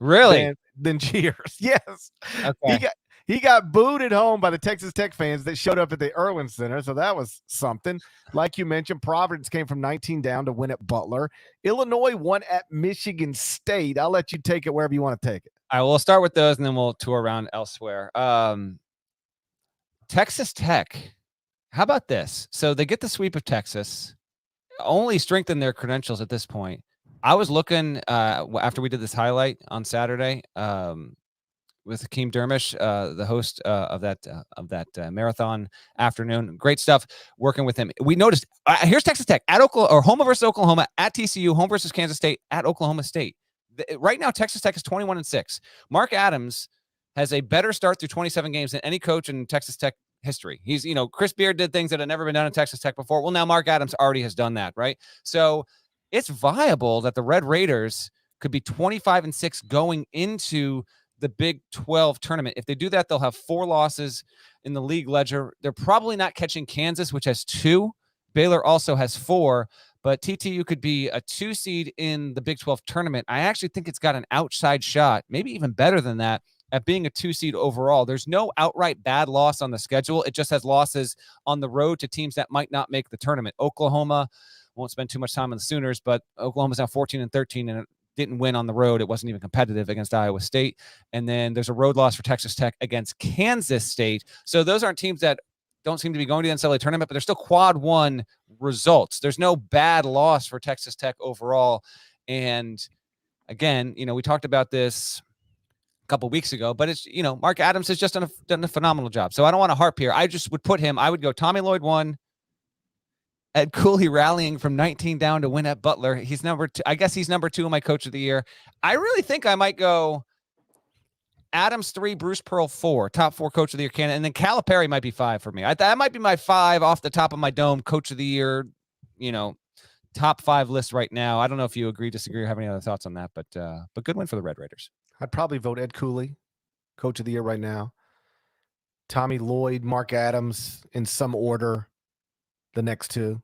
B: Really?
A: Than cheers. Yes.
B: Okay.
A: He got booed at home by the Texas Tech fans that showed up at the Irwin Center, so that was something. Like you mentioned, Providence came from 19 down to win at Butler. Illinois won at Michigan State. I'll let you take it wherever you want to take it.
B: I will start with those, and then we'll tour around elsewhere. Texas Tech, how about this? So they get the sweep of Texas, only strengthen their credentials at this point. I was looking after we did this highlight on Saturday with Hakeem Dermish, the host of that marathon afternoon. Great stuff working with him. We noticed here's Texas Tech at Oklahoma, or home versus Oklahoma, at TCU, home versus Kansas State, at Oklahoma State. Right now, Texas Tech is 21-6. Mark Adams has a better start through 27 games than any coach in Texas Tech history. He's, Chris Beard did things that had never been done in Texas Tech before. Well, now Mark Adams already has done that, right? So it's viable that the Red Raiders could be 25-6 going into the Big 12 tournament. If they do that, they'll have 4 losses in the league ledger. They're probably not catching Kansas, which has 2. Baylor also has 4, but TTU could be a 2 seed in the Big 12 tournament. I actually think it's got an outside shot, maybe even better than that, at being a 2 seed overall. There's no outright bad loss on the schedule. It just has losses on the road to teams that might not make the tournament. Oklahoma, won't spend too much time on the Sooners, but Oklahoma's now 14-13, and it didn't win on the road. It wasn't even competitive against Iowa State. And then there's a road loss for Texas Tech against Kansas State. So those aren't teams that don't seem to be going to the NCAA tournament, but they're still quad 1 results. There's no bad loss for Texas Tech overall. And again, we talked about this a couple weeks ago, but it's, Mark Adams has just done a phenomenal job. So I don't want to harp here. I just would put him, I would go Tommy Lloyd 1, Ed Cooley rallying from 19 down to win at Butler. He's number 2. I guess he's number 2 in my coach of the year. I really think I might go Adams 3, Bruce Pearl 4, top 4 coach of the year candidate. And then Calipari might be 5 for me. That might be my 5 off the top of my dome coach of the year, top 5 list right now. I don't know if you agree, disagree, or have any other thoughts on that, but good win for the Red Raiders.
A: I'd probably vote Ed Cooley, coach of the year right now. Tommy Lloyd, Mark Adams in some order. the next two.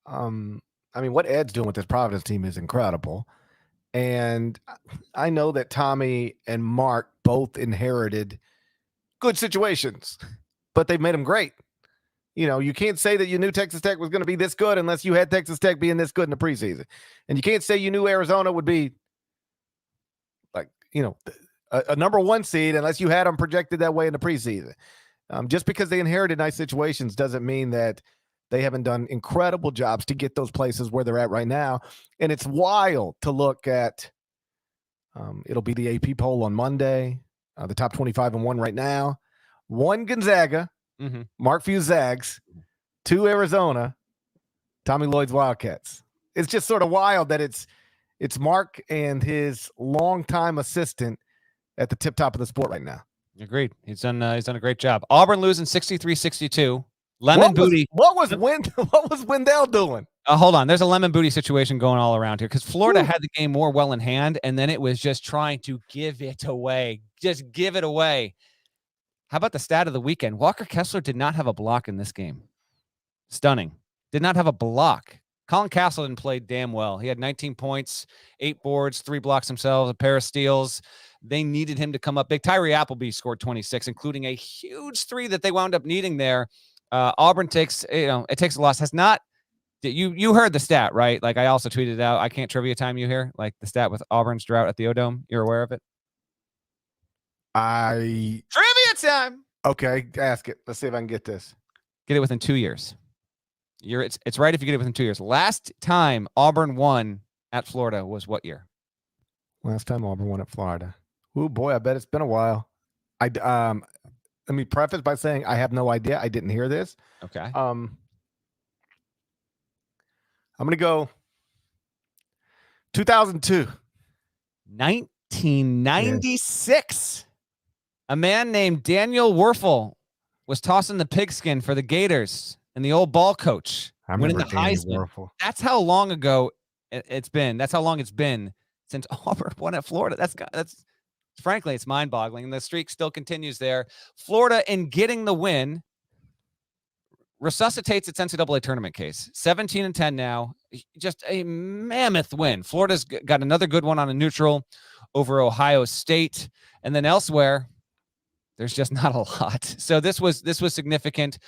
A: I mean, what Ed's doing with this Providence team is incredible. And I know that Tommy and Mark both inherited good situations, but they've made them great. You know, you can't say that you knew Texas Tech was going to be this good unless you had Texas Tech being this good in the preseason. And you can't say you knew Arizona would be like, you know, a number one seed unless you had them projected that way in the preseason. Just because they inherited nice situations doesn't mean that they haven't done incredible jobs to get those places where they're at right now. And it's wild to look at. It'll be the AP poll on Monday, the top 25 and 1 right now. 1 Gonzaga, Mark Few's Zags, 2 Arizona, Tommy Lloyd's Wildcats. It's just sort of wild that it's Mark and his longtime assistant at the tip top of the sport right now.
B: Agreed. He's done a great job. Auburn losing 63-62. Lemon Booty.
A: What was Wendell doing?
B: Hold on. There's a lemon booty situation going all around here because Florida had the game more well in hand, and then it was just trying to give it away. Just give it away. How about the stat of the weekend? Walker Kessler did not have a block in this game. Stunning. Did not have a block. Colin Castleton played damn well. He had 19 points, 8 boards, 3 blocks himself, a pair of steals. They needed him to come up big. Tyree Appleby scored 26, including a huge 3 that they wound up needing there. Auburn takes, it takes a loss. Has not. You heard the stat, right? Like I also tweeted it out. I can't trivia time you here. Like the stat with Auburn's drought at the O-Dome. You're aware of it? Trivia time.
A: Okay, ask it. Let's see if I can get this.
B: Get it within 2 years. It's right if you get it within 2 years. Last time Auburn won at Florida was what year?
A: Last time Auburn won at Florida. Oh boy, I bet it's been a while. Let me preface by saying I have no idea. I didn't hear this.
B: Okay.
A: I'm going to go 2002.
B: 1996. A man named Daniel Werfel was tossing the pigskin for the Gators and the old ball coach winning the Heisman. That's how long ago it's been. That's how long it's been since Auburn won at Florida. That's frankly, it's mind-boggling. And the streak still continues there. Florida, in getting the win, resuscitates its NCAA tournament case. 17-10 now. Just a mammoth win. Florida's got another good one on a neutral over Ohio State. And then elsewhere, there's just not a lot. So this was significant.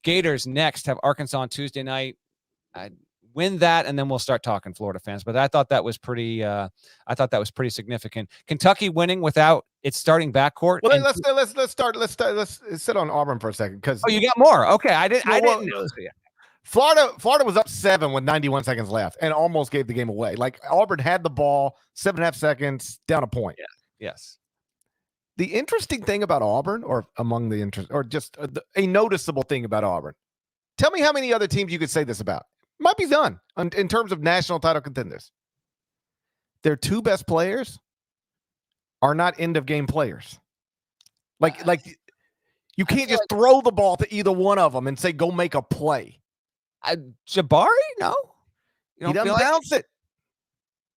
B: Gators next have Arkansas on Tuesday night. Win that, and then we'll start talking Florida fans. But I thought that was pretty. Pretty significant. Kentucky winning without its starting backcourt.
A: Well, let's sit on Auburn for a second because
B: you got more. Okay, I didn't know.
A: Florida was up 7 with 91 seconds left and almost gave the game away. Like Auburn had the ball, 7.5 seconds, down a point.
B: Yeah. Yes.
A: The interesting thing about Auburn, or among the interest, or just a noticeable thing about Auburn. Tell me how many other teams you could say this about. Might be done in terms of national title contenders. Their 2 best players are not end of game players. Like you can't just throw the ball to either one of them and say, go make a play.
B: Jabari? No.
A: He doesn't bounce it.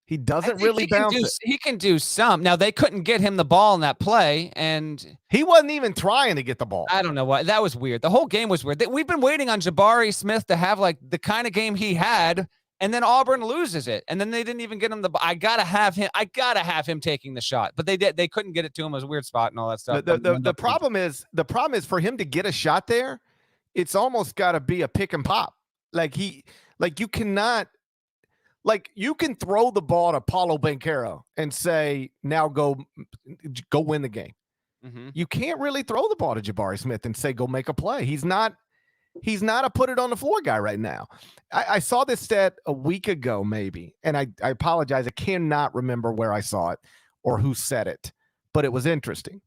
A: He doesn't really bounce it.
B: He can do some. Now, they couldn't get him the ball in that play, and
A: he wasn't even trying to get the ball.
B: I don't know why. That was weird. The whole game was weird. We've been waiting on Jabari Smith to have like the kind of game he had, and then Auburn loses it, and then they didn't even get him the ball. I gotta have him taking the shot, but they did. They couldn't get it to him. It was a weird spot and all that stuff.
A: The problem is for him to get a shot there, it's almost got to be a pick and pop. You cannot. Like, you can throw the ball to Paulo Banchero and say, now go win the game.
B: Mm-hmm.
A: You can't really throw the ball to Jabari Smith and say, go make a play. He's not a put it on the floor guy right now. I saw this stat a week ago, maybe, and I apologize. I cannot remember where I saw it or who said it, but it was interesting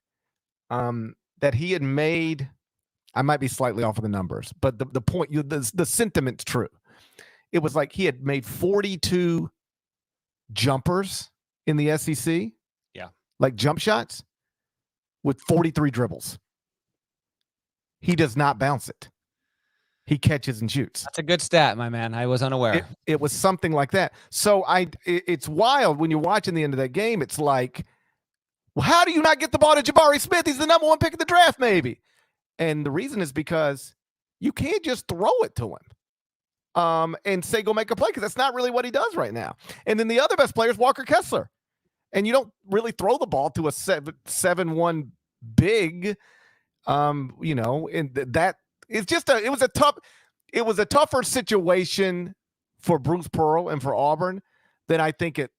A: that he had made, I might be slightly off of the numbers, but the point, the sentiment's true. It was like he had made 42 jumpers in the SEC.
B: Yeah.
A: Like jump shots with 43 dribbles. He does not bounce it. He catches and shoots.
B: That's a good stat, my man. I was unaware.
A: It was something like that. So it's wild when you're watching the end of that game. It's like, well, how do you not get the ball to Jabari Smith? He's the number 1 pick of the draft, maybe. And the reason is because you can't just throw it to him. and say, go make a play, because that's not really what he does right now. And then the other best player is Walker Kessler. And you don't really throw the ball to a 7-1 big, and that it's just it was a tougher situation for Bruce Pearl and for Auburn than I think it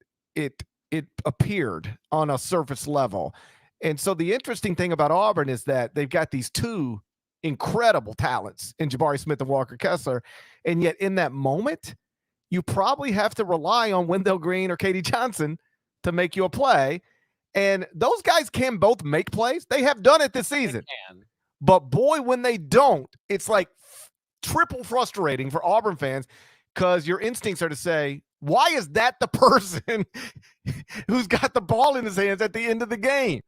A: appeared on a surface level. And so the interesting thing about Auburn is that they've got these two incredible talents in Jabari Smith and Walker Kessler. And yet in that moment, you probably have to rely on Wendell Green or Katie Johnson to make you a play. And those guys can both make plays. They have done it this season. But boy, when they don't, it's like triple frustrating for Auburn fans, because your instincts are to say, why is that the person who's got the ball in his hands at the end of the game?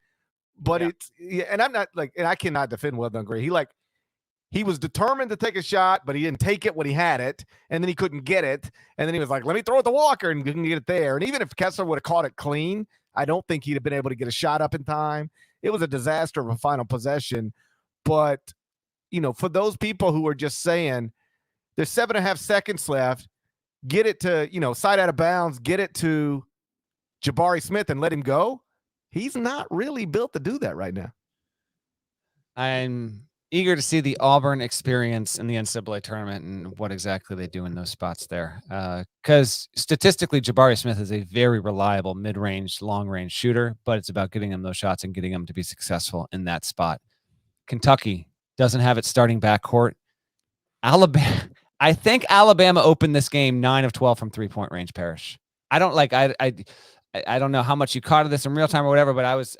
A: But and I'm not and I cannot defend Wendell Green. He was determined to take a shot, but he didn't take it when he had it, and then he couldn't get it, and then he was like, let me throw it to Walker, and couldn't get it there. And even if Kessler would have caught it clean, I don't think he'd have been able to get a shot up in time. It was a disaster of a final possession. But, for those people who are just saying there's 7.5 seconds left, get it to, side out of bounds, get it to Jabari Smith and let him go. He's not really built to do that right now.
B: I'm eager to see the Auburn experience in the NCAA tournament and what exactly they do in those spots there. Because statistically, Jabari Smith is a very reliable mid-range, long-range shooter, but it's about getting him those shots and getting him to be successful in that spot. Kentucky doesn't have its starting backcourt. Alabama, I think Alabama opened this game 9 of 12 from three-point range, Parrish. I don't know how much you caught of this in real time or whatever, but I was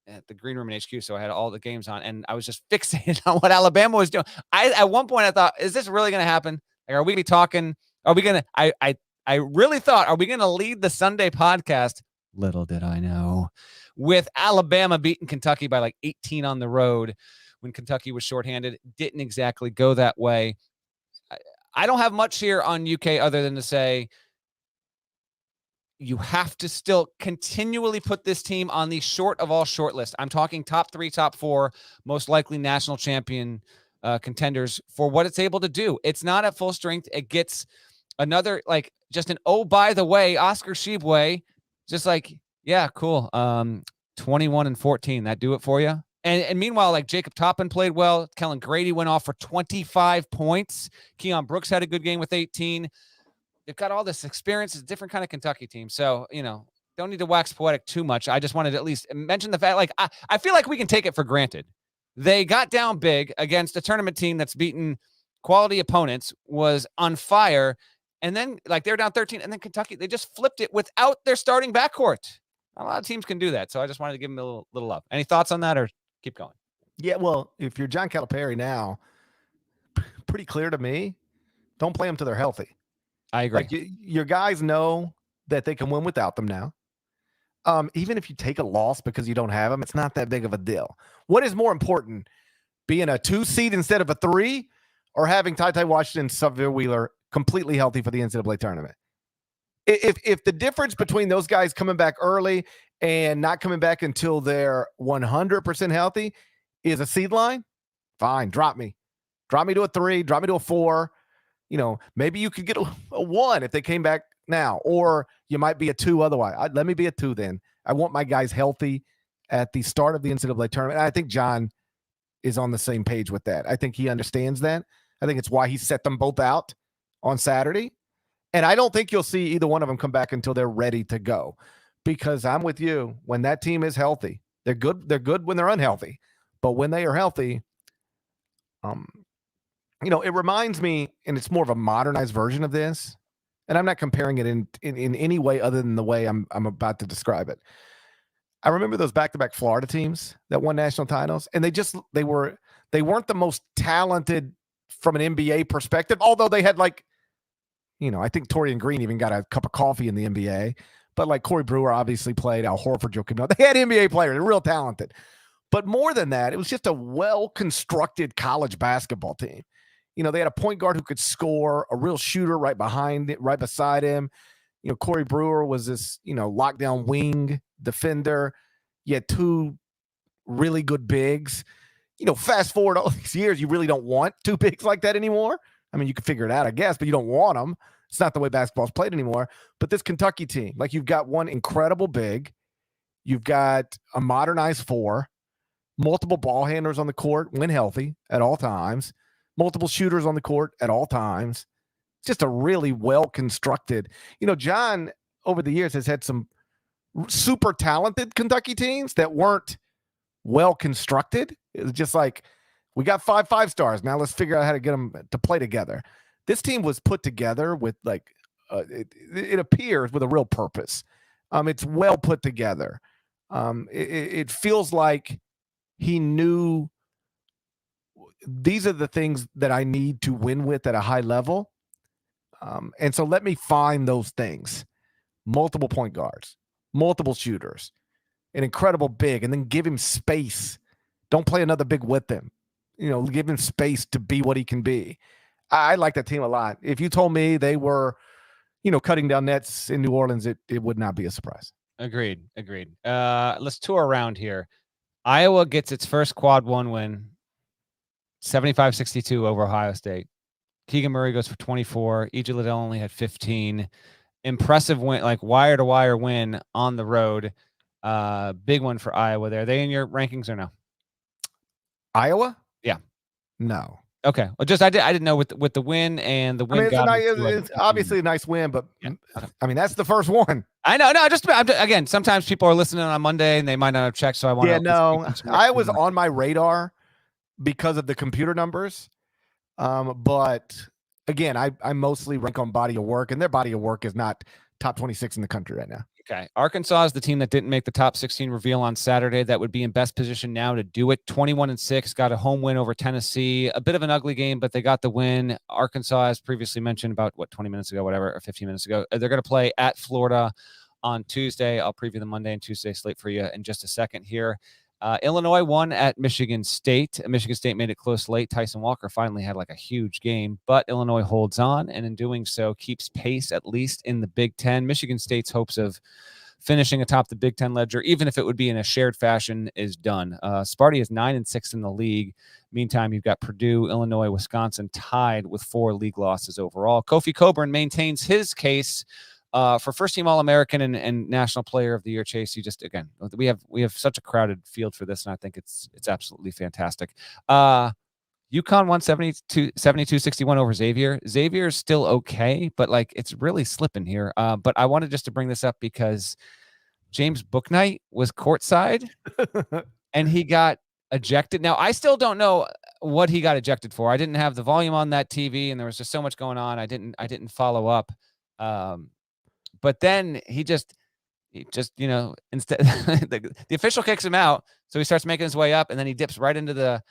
B: at the green room in HQ, so I had all the games on, and I was just fixated on what Alabama was doing. At one point I thought, is this really going to happen? Like, are we talking? Are we going to? I really thought, are we going to lead the Sunday podcast? Little did I know, with Alabama beating Kentucky by like 18 on the road when Kentucky was shorthanded. Didn't exactly go that way. I don't have much here on UK other than to say, you have to still continually put this team on the short of all short list. I'm talking top 3, top 4, most likely national champion contenders for what it's able to do. It's not at full strength. It gets another, like, just an, oh, by the way, Oscar Tshiebwe, just like, yeah, cool. 21-14. That do it for you? And meanwhile, like, Jacob Toppin played well. Kellen Grady went off for 25 points. Keon Brooks had a good game with 18. They've got all this experience. It's a different kind of Kentucky team. So, don't need to wax poetic too much. I just wanted to at least mention the fact, like, I feel like we can take it for granted. They got down big against a tournament team that's beaten quality opponents, was on fire, and then, like, they're down 13, and then Kentucky, they just flipped it without their starting backcourt. A lot of teams can do that, so I just wanted to give them a little love. Any thoughts on that, or keep going?
A: Yeah, well, if you're John Calipari now, pretty clear to me, don't play them till they're healthy.
B: I agree.
A: Like, your guys know that they can win without them now. Even if you take a loss because you don't have them, it's not that big of a deal. What is more important, being a 2 seed instead of a 3, or having Ty Washington, Xavier Wheeler completely healthy for the NCAA tournament? If the difference between those guys coming back early and not coming back until they're 100% healthy is a seed line, fine, drop me to a 3, drop me to a 4. Maybe you could get a 1 if they came back now, or you might be a 2 otherwise. Let me be a 2 then. I want my guys healthy at the start of the NCAA tournament. And I think John is on the same page with that. I think he understands that. I think it's why he set them both out on Saturday. And I don't think you'll see either one of them come back until they're ready to go, because I'm with you. When that team is healthy, they're good. They're good when they're unhealthy, but when they are healthy, it reminds me, and it's more of a modernized version of this, and I'm not comparing it in any way other than the way I'm about to describe it. I remember those back-to-back Florida teams that won national titles, and they weren't the most talented from an NBA perspective, although they had, like, I think Torian Green even got a cup of coffee in the NBA, but like Corey Brewer obviously played, Al Horford, Joe Camille. They had NBA players, they're real talented. But more than that, it was just a well-constructed college basketball team. They had a point guard who could score, a real shooter right beside him. Corey Brewer was this, lockdown wing defender. You had 2 really good bigs. Fast forward all these years, you really don't want 2 bigs like that anymore. I mean, you can figure it out, I guess, but you don't want them. It's not the way basketball's played anymore. But this Kentucky team, like you've got one incredible big, you've got a modernized 4, multiple ball handlers on the court when healthy at all times, multiple shooters on the court at all times. It's just a really well-constructed, John over the years has had some super talented Kentucky teams that weren't well-constructed. It was just like, we got 5 stars. Now let's figure out how to get them to play together. This team was put together with it appears with a real purpose. It's well put together. It feels like he knew these are the things that I need to win with at a high level. And so let me find those things. Multiple point guards, multiple shooters, an incredible big, and then give him space. Don't play another big with him. Give him space to be what he can be. I like that team a lot. If you told me they were, cutting down nets in New Orleans, it would not be a surprise.
B: Agreed. Let's tour around here. Iowa gets its first quad 1 win, 75-62 over Ohio State. Keegan Murray goes for 24. E.J. Liddell only had 15. Impressive win, like wire-to-wire win on the road. Big one for Iowa there. Are they in your rankings or no?
A: Iowa?
B: Yeah.
A: No.
B: Okay. Well, just I didn't know with the win and the win.
A: It's obviously a nice win, but yeah. I mean that's the first one.
B: I know. No, again, sometimes people are listening on Monday and they might not have checked, so I want to.
A: Yeah, no, I was on my radar because of the computer numbers, but again, I mostly rank on body of work, and their body of work is not top 26 in the country right now.
B: Okay. Arkansas is the team that didn't make the top 16 reveal on Saturday. That would be in best position now to do it. 21-6, got a home win over Tennessee. A bit of an ugly game, but they got the win. Arkansas, as previously mentioned about 20 minutes ago, whatever, or 15 minutes ago, they're going to play at Florida on Tuesday. I'll preview the Monday and Tuesday slate for you in just a second here. Illinois won at Michigan State. Michigan State made it close late. Tyson Walker finally had a huge game, but Illinois holds on, and in doing so keeps pace, at least in the Big Ten. Michigan State's hopes of finishing atop the Big Ten ledger, even if it would be in a shared fashion, is done. Sparty is 9-6 in the league. Meantime, you've got Purdue, Illinois, Wisconsin tied with 4 league losses overall. Kofi Coburn maintains his case for first-team All-American and National Player of the Year. Chase, you just, again, we have such a crowded field for this, and I think it's absolutely fantastic. UConn won 72-61 over Xavier. Xavier is still okay, but it's really slipping here. But I wanted just to bring this up because James Bouknight was courtside and he got ejected. Now, I still don't know what he got ejected for. I didn't have the volume on that TV, and there was just so much going on. I didn't follow up. But then he just instead the official kicks him out, so he starts making his way up, and then he dips right into the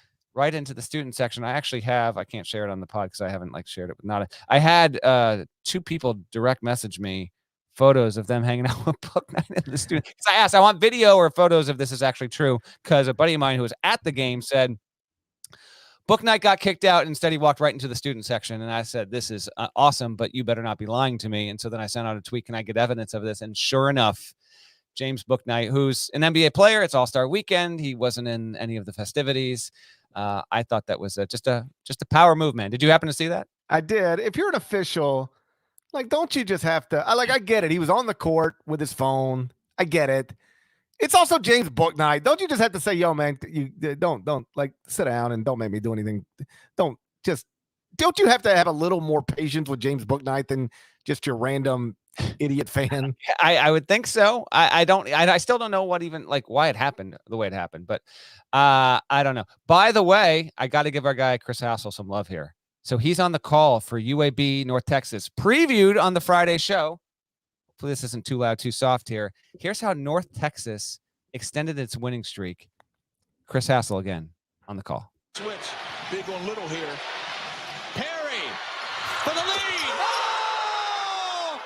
B: student section. I can't share it on the pod because I haven't shared it with Nada. I had 2 people direct message me photos of them hanging out with Bouknight and the student. Because I asked, I want video or photos if this is actually true, because a buddy of mine who was at the game said Bouknight got kicked out. Instead, he walked right into the student section. And I said, this is awesome, but you better not be lying to me. And so then I sent out a tweet, can I get evidence of this? And sure enough, James Bouknight, who's an NBA player, it's All-Star Weekend. He wasn't in any of the festivities. I thought that was just a power move, man. Did you happen to see that?
A: I did. If you're an official, don't you just have to? I get it. He was on the court with his phone. I get it. It's also James Bouknight. Don't you just have to say, yo, man, you don't sit down and don't make me do anything. Don't you have to have a little more patience with James Bouknight than just your random idiot fan?
B: I would think so. I still don't know why it happened the way it happened, but I don't know. By the way, I got to give our guy Chris Hassel some love here. So he's on the call for UAB North Texas, previewed on the Friday show. Hopefully this isn't too loud, too soft here. Here's how North Texas extended its winning streak. Chris Hassel again on the call.
D: Switch, big on little here. Perry for the lead. Oh!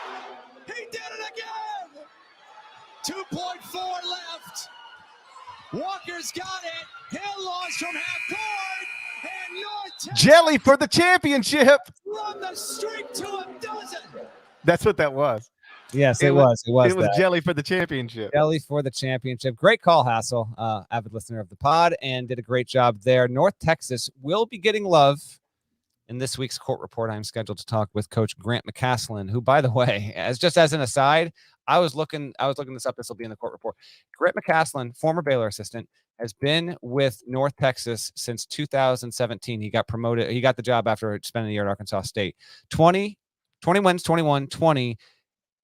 D: He did it again. 2.4 left. Walker's got it. Hill launched from half court. And North Texas
A: Jelly for the championship.
D: Run the streak to a dozen.
A: That's what that was.
B: Yes, it was. It was
A: Jelly for the championship.
B: Jelly for the championship. Great call, Hassel, avid listener of the pod, and did a great job there. North Texas will be getting love In this week's court report, I'm scheduled to talk with Coach Grant McCaslin, who, by the way, as an aside, I was looking this up. This will be in the court report. Grant McCaslin, former Baylor assistant, has been with North Texas since 2017. He got promoted. He got the job after spending a year at Arkansas State. 20 wins, 21, 20,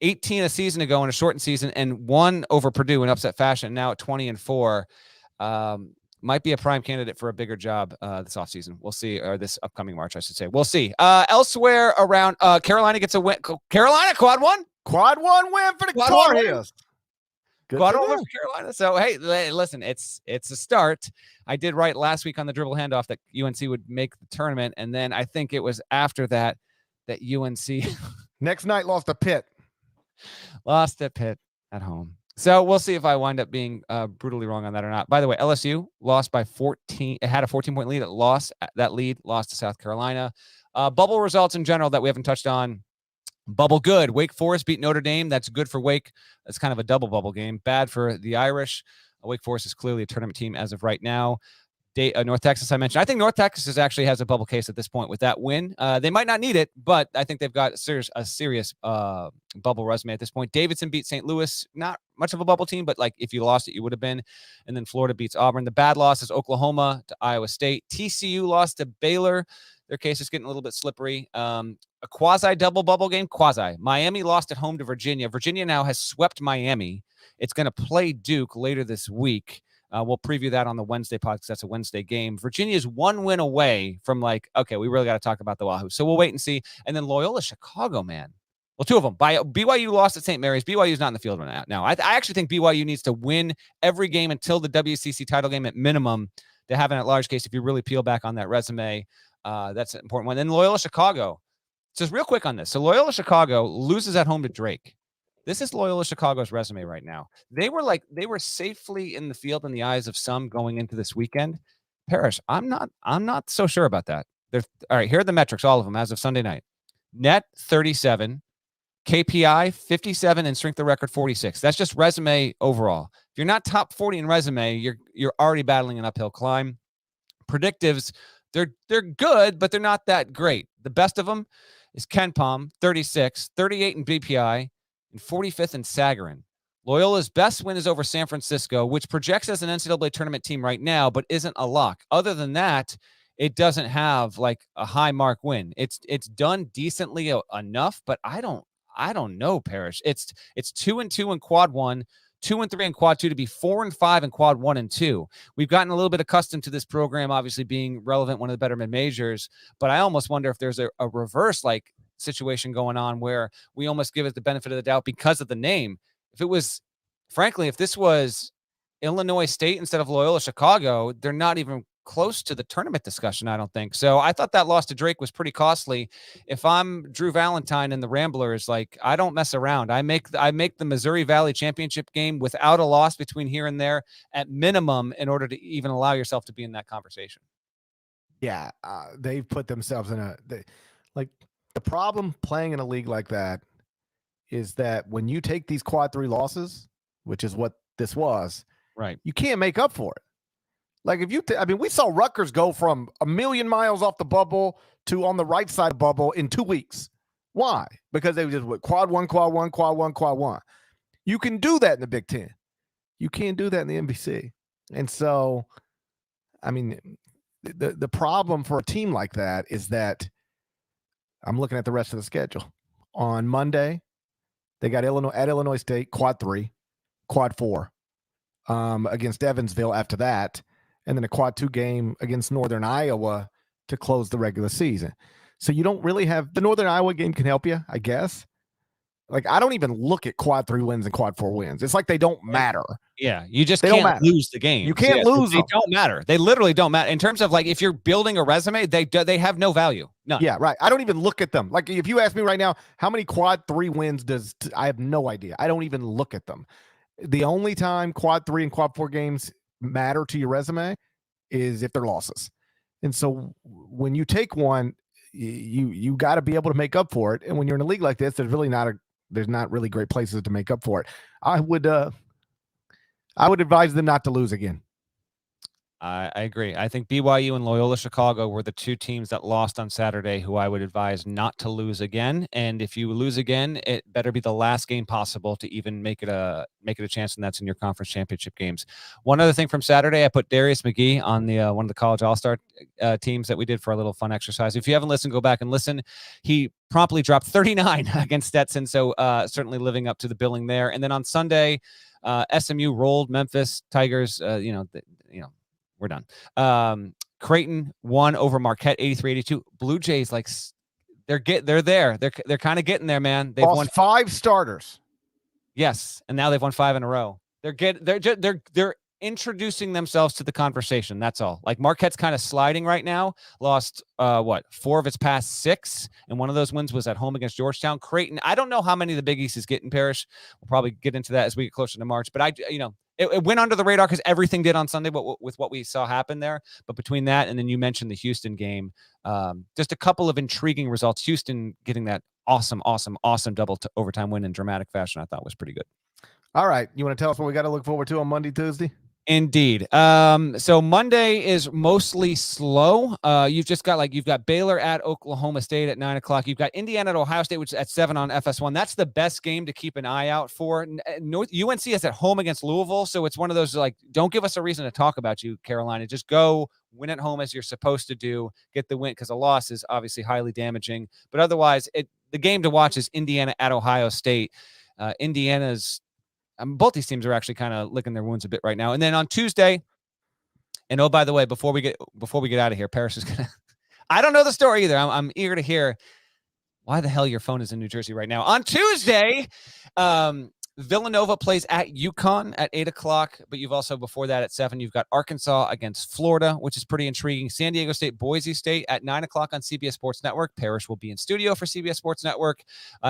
B: 18 a season ago in a shortened season, and 1 over Purdue in upset fashion. Now at 20-4. Might be a prime candidate for a bigger job this offseason. We'll see, or this upcoming March, I should say. We'll see. Elsewhere around, Carolina gets a win. Carolina, quad one
A: win for the Tar Heels.
B: Quad one for Carolina. So, hey, listen, it's a start. I did write last week on the dribble handoff that UNC would make the tournament, and then I think it was after that UNC
A: next night lost to Pitt.
B: Lost at Pitt at home. So we'll see if I wind up being brutally wrong on that or not. By the way, LSU lost by 14. It had a 14-point lead. It lost to South Carolina. Bubble results in general that we haven't touched on. Bubble good. Wake Forest beat Notre Dame. That's good for Wake. That's kind of a double bubble game. Bad for the Irish. Wake Forest is clearly a tournament team as of right now. North Texas, I mentioned. I think North Texas actually has a bubble case at this point with that win. They might not need it, but I think they've got a serious bubble resume at this point. Davidson beat St. Louis. Not much of a bubble team, but like if you lost it, you would have been. And then Florida beats Auburn. The bad loss is Oklahoma to Iowa State. TCU lost to Baylor. Their case is getting a little bit slippery. A quasi-double bubble game. Miami lost at home to Virginia. Virginia now has swept Miami. It's going to play Duke later this week. We'll preview that on the Wednesday pod because that's a Wednesday game. Virginia is 1 win away from okay, we really got to talk about the Wahoo. So we'll wait and see. And then Loyola Chicago, man. Well, 2 of them. BYU lost at St. Mary's. BYU is not in the field right now. I actually think BYU needs to win every game until the WCC title game at minimum to have an at-large case. If you really peel back on that resume, that's an important one. Then Loyola Chicago. Just real quick on this. So Loyola Chicago loses at home to Drake. This is Loyola Chicago's resume right now. They were safely in the field in the eyes of some going into this weekend. Parrish, I'm not so sure about that. All right, here are the metrics, all of them as of Sunday night. Net 37, KPI 57, and strength of record 46. That's just resume overall. If you're not top 40 in resume, you're already battling an uphill climb. Predictives, they're good, but they're not that great. The best of them is KenPom, 36, 38 in BPI, and 45th in Sagarin. Loyola's best win is over San Francisco, which projects as an NCAA tournament team right now, but isn't a lock. Other than that, it doesn't have like a high mark win. It's done decently enough, but I don't know, Parrish. It's 2-2 in quad 1, 2-3 in quad 2 to be 4-5 in quad 1 and 2. We've gotten a little bit accustomed to this program, obviously being relevant, one of the better mid-majors, but I almost wonder if there's a reverse situation going on where we almost give it the benefit of the doubt because of the name. If this was Illinois State instead of Loyola Chicago, they're not even close to the tournament discussion, I don't think. So I thought that loss to Drake was pretty costly. If I'm Drew Valentine and the Ramblers, I don't mess around. I make the Missouri Valley Championship game without a loss between here and there at minimum in order to even allow yourself to be in that conversation.
A: Yeah, they've put themselves in the problem playing in a league like that is that when you take these quad 3 losses, which is what this was,
B: right,
A: you can't make up for it. We saw Rutgers go from a million miles off the bubble to on the right side of the bubble in 2 weeks. Why? Because they were just quad 1, quad 1, quad 1, quad 1. You can do that in the Big Ten. You can't do that in the NBC. And so, the problem for a team like that is that I'm looking at the rest of the schedule. On Monday, they got Illinois State, quad 3, quad 4 against Evansville after that, and then a quad 2 game against Northern Iowa to close the regular season. So you don't really have – the Northern Iowa game can help you, I guess. I don't even look at quad 3 wins and quad 4 wins. It's like they don't matter.
B: Yeah, you just can't lose the game.
A: You can't lose them.
B: They don't matter. They literally don't matter. In terms of if you're building a resume, they have no value. None.
A: Yeah, right. I don't even look at them. If you ask me right now, how many quad 3 wins I have no idea. I don't even look at them. The only time quad 3 and quad 4 games matter to your resume is if they're losses. And so when you take one, you got to be able to make up for it. And when you're in a league like this, there's not really great places to make up for it. I would advise them not to lose again.
B: I agree. I think BYU and Loyola Chicago were the two teams that lost on Saturday who I would advise not to lose again. And if you lose again, it better be the last game possible to even make it a chance, and that's in your conference championship games. One other thing from Saturday, I put Darius McGee on the one of the college all-star teams that we did for a little fun exercise. If you haven't listened, go back and listen. He promptly dropped 39 against Stetson, so certainly living up to the billing there. And then on Sunday, SMU rolled Memphis Tigers. We're done. Creighton won over Marquette 83-82. Blue Jays, like, they're there. They're kind of getting there, man. They've won
A: 5 starters.
B: Yes, and now they've won 5 in a row. They're introducing themselves to the conversation. That's all. Like, Marquette's kind of sliding right now. Lost 4 of its past 6, and one of those wins was at home against Georgetown. Creighton, I don't know how many the Big East is getting, Parrish. We'll probably get into that as we get closer to March. But it went under the radar because everything did on Sunday, but with what we saw happen there. But between that and then you mentioned the Houston game, just a couple of intriguing results. Houston getting that awesome double overtime win in dramatic fashion, I thought was pretty good.
A: All right. You want to tell us what we got to look forward to on Monday, Tuesday?
B: Indeed. So Monday is mostly slow. You've got Baylor at Oklahoma State at 9:00. You've got Indiana at Ohio State, which is at 7 on FS1. That's the best game to keep an eye out for. UNC is at home against Louisville, so it's one of those, like, don't give us a reason to talk about you, Carolina. Just go win at home as you're supposed to do. Get the win, because a loss is obviously highly damaging. But otherwise, the game to watch is Indiana at Ohio State. Indiana's both these teams are actually kind of licking their wounds a bit right now. And then on Tuesday, and oh, by the way, before we get out of here, Parrish is gonna. I don't know the story either. I'm eager to hear why the hell your phone is in New Jersey right now. On Tuesday, Villanova plays at UConn at 8:00, but you've also, before that at 7, you've got Arkansas against Florida, which is pretty intriguing. San Diego State, Boise State at 9:00 on CBS Sports Network. Parrish will be in studio for CBS Sports Network.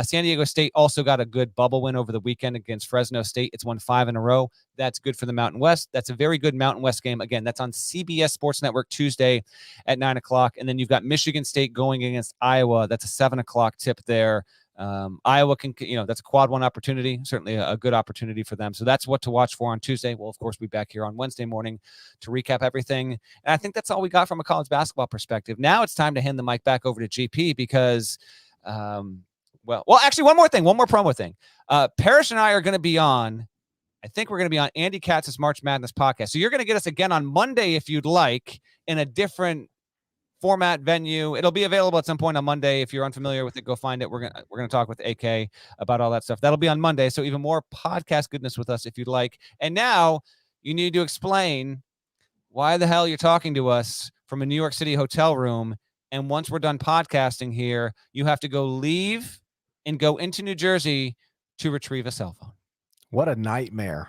B: San Diego State also got a good bubble win over the weekend against Fresno State. It's won 5 in a row. That's good for the Mountain West. That's a very good Mountain West game. Again, that's on CBS Sports Network Tuesday at 9:00. And then you've got Michigan State going against Iowa. That's a 7:00 tip there. Iowa can, that's a quad 1 opportunity, certainly a good opportunity for them. So that's what to watch for on Tuesday. We'll, of course, be back here on Wednesday morning to recap everything. And I think that's all we got from a college basketball perspective. Now it's time to hand the mic back over to GP because, actually, one more promo thing. Parrish and I are going to be on, I think we're going to be on Andy Katz's March Madness podcast. So you're going to get us again on Monday, if you'd like, in a different format, venue. It'll be available at some point on Monday. If you're unfamiliar with it, go find it. We're gonna talk with AK about all that stuff. That'll be on Monday. So even more podcast goodness with us if you'd like. And now you need to explain why the hell you're talking to us from a New York City hotel room. And once we're done podcasting here, you have to go leave and go into New Jersey to retrieve a cell phone.
A: What a nightmare.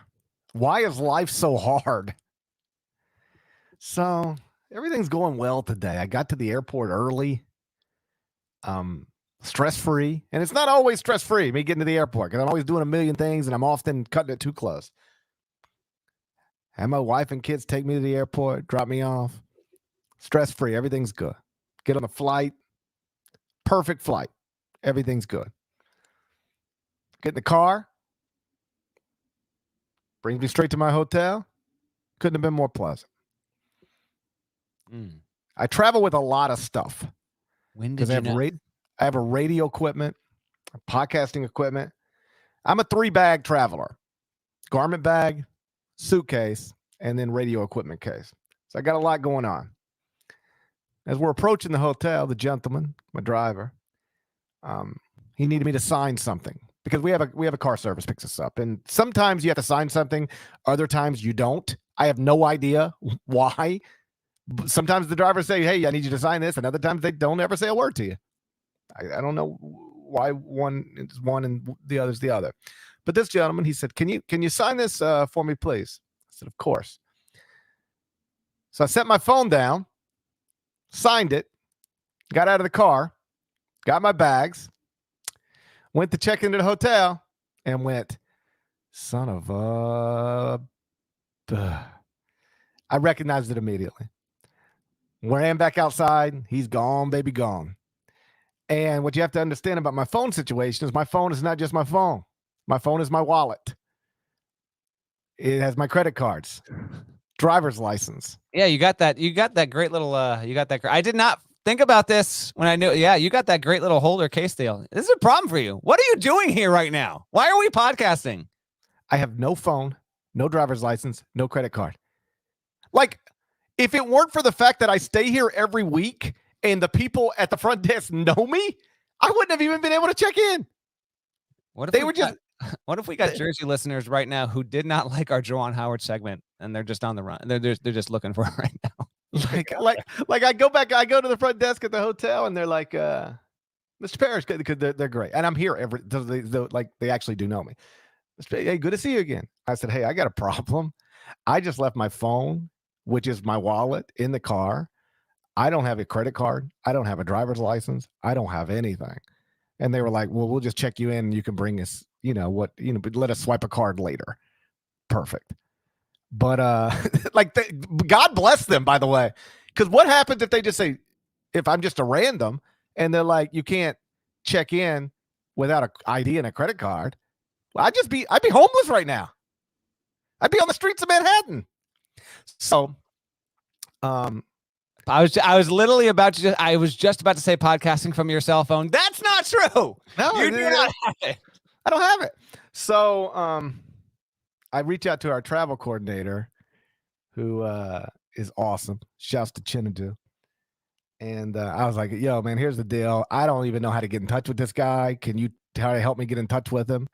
A: Why is life so hard? So everything's going well today. I got to the airport early, stress-free. And it's not always stress-free, me getting to the airport, because I'm always doing a million things, and I'm often cutting it too close. And my wife and kids take me to the airport, drop me off. Stress-free. Everything's good. Get on a flight. Perfect flight. Everything's good. Get in the car. Brings me straight to my hotel. Couldn't have been more pleasant. I travel with a lot of stuff.
B: When did you know?
A: I have a radio equipment, podcasting equipment. I'm a 3-bag traveler. Garment bag, suitcase, and then radio equipment case. So I got a lot going on. As we're approaching the hotel, the gentleman, my driver, he needed me to sign something because we have a car service picks us up. And sometimes you have to sign something. Other times you don't. I have no idea why. Sometimes the drivers say, hey, I need you to sign this. And other times they don't ever say a word to you. I don't know why one is one and the other's the other. But this gentleman, he said, can you sign this for me, please? I said, of course. So I set my phone down, signed it, got out of the car, got my bags, went to check into the hotel, and went, son of a... I recognized it immediately. Ran back outside. He's gone, baby, gone. And what you have to understand about my phone situation is my phone is not just my phone. My phone is my wallet. It has my credit cards. driver's license.
B: Yeah, you got that. You got that great little. You got that. I did not think about this when I knew. Yeah, you got that great little holder case deal. This is a problem for you. What are you doing here right now? Why are we podcasting?
A: I have no phone, no driver's license, no credit card. Like, if it weren't for the fact that I stay here every week and the people at the front desk know me, I wouldn't have even been able to check in.
B: What if
A: They were just.
B: What if we got Jersey listeners right now who did not like our Juwan Howard segment and they're just on the run? They're just looking for it right now.
A: Like I go to the front desk at the hotel and they're like, Mr. Parrish, because they're great. And I'm here they actually do know me. Hey, good to see you again. I said, hey, I got a problem. I just left my phone, which is my wallet, in the car. I don't have a credit card. I don't have a driver's license. I don't have anything. And they were like, well, we'll just check you in and you can bring us, but let us swipe a card later. Perfect. But God bless them, by the way. Because what happens if they just say, if I'm just a random and they're like, you can't check in without an ID and a credit card? Well, I'd be homeless right now. I'd be on the streets of Manhattan. So,
B: I was literally about to. I was just about to say podcasting from your cell phone. That's not true.
A: No,
B: you do not have it.
A: I don't have it. So, I reach out to our travel coordinator, who is awesome. Shouts to Chinadu. And I was like, yo, man, here's the deal. I don't even know how to get in touch with this guy. Can you help me get in touch with him?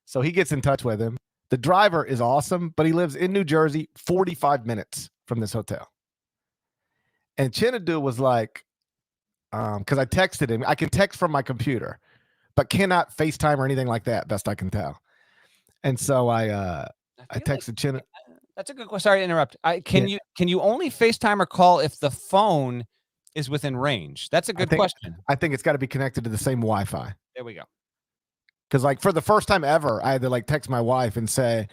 A: So he gets in touch with him. The driver is awesome, but he lives in New Jersey, 45 minutes from this hotel. And Chinadu was like, because I texted him. I can text from my computer, but cannot FaceTime or anything like that, best I can tell. And so I texted Chinadu.
B: That's a good question. Sorry to interrupt. Can you only FaceTime or call if the phone is within range? That's a good question.
A: I think it's got to be connected to the same Wi-Fi.
B: There we go.
A: Because like for the first time ever, I had to like text my wife and say,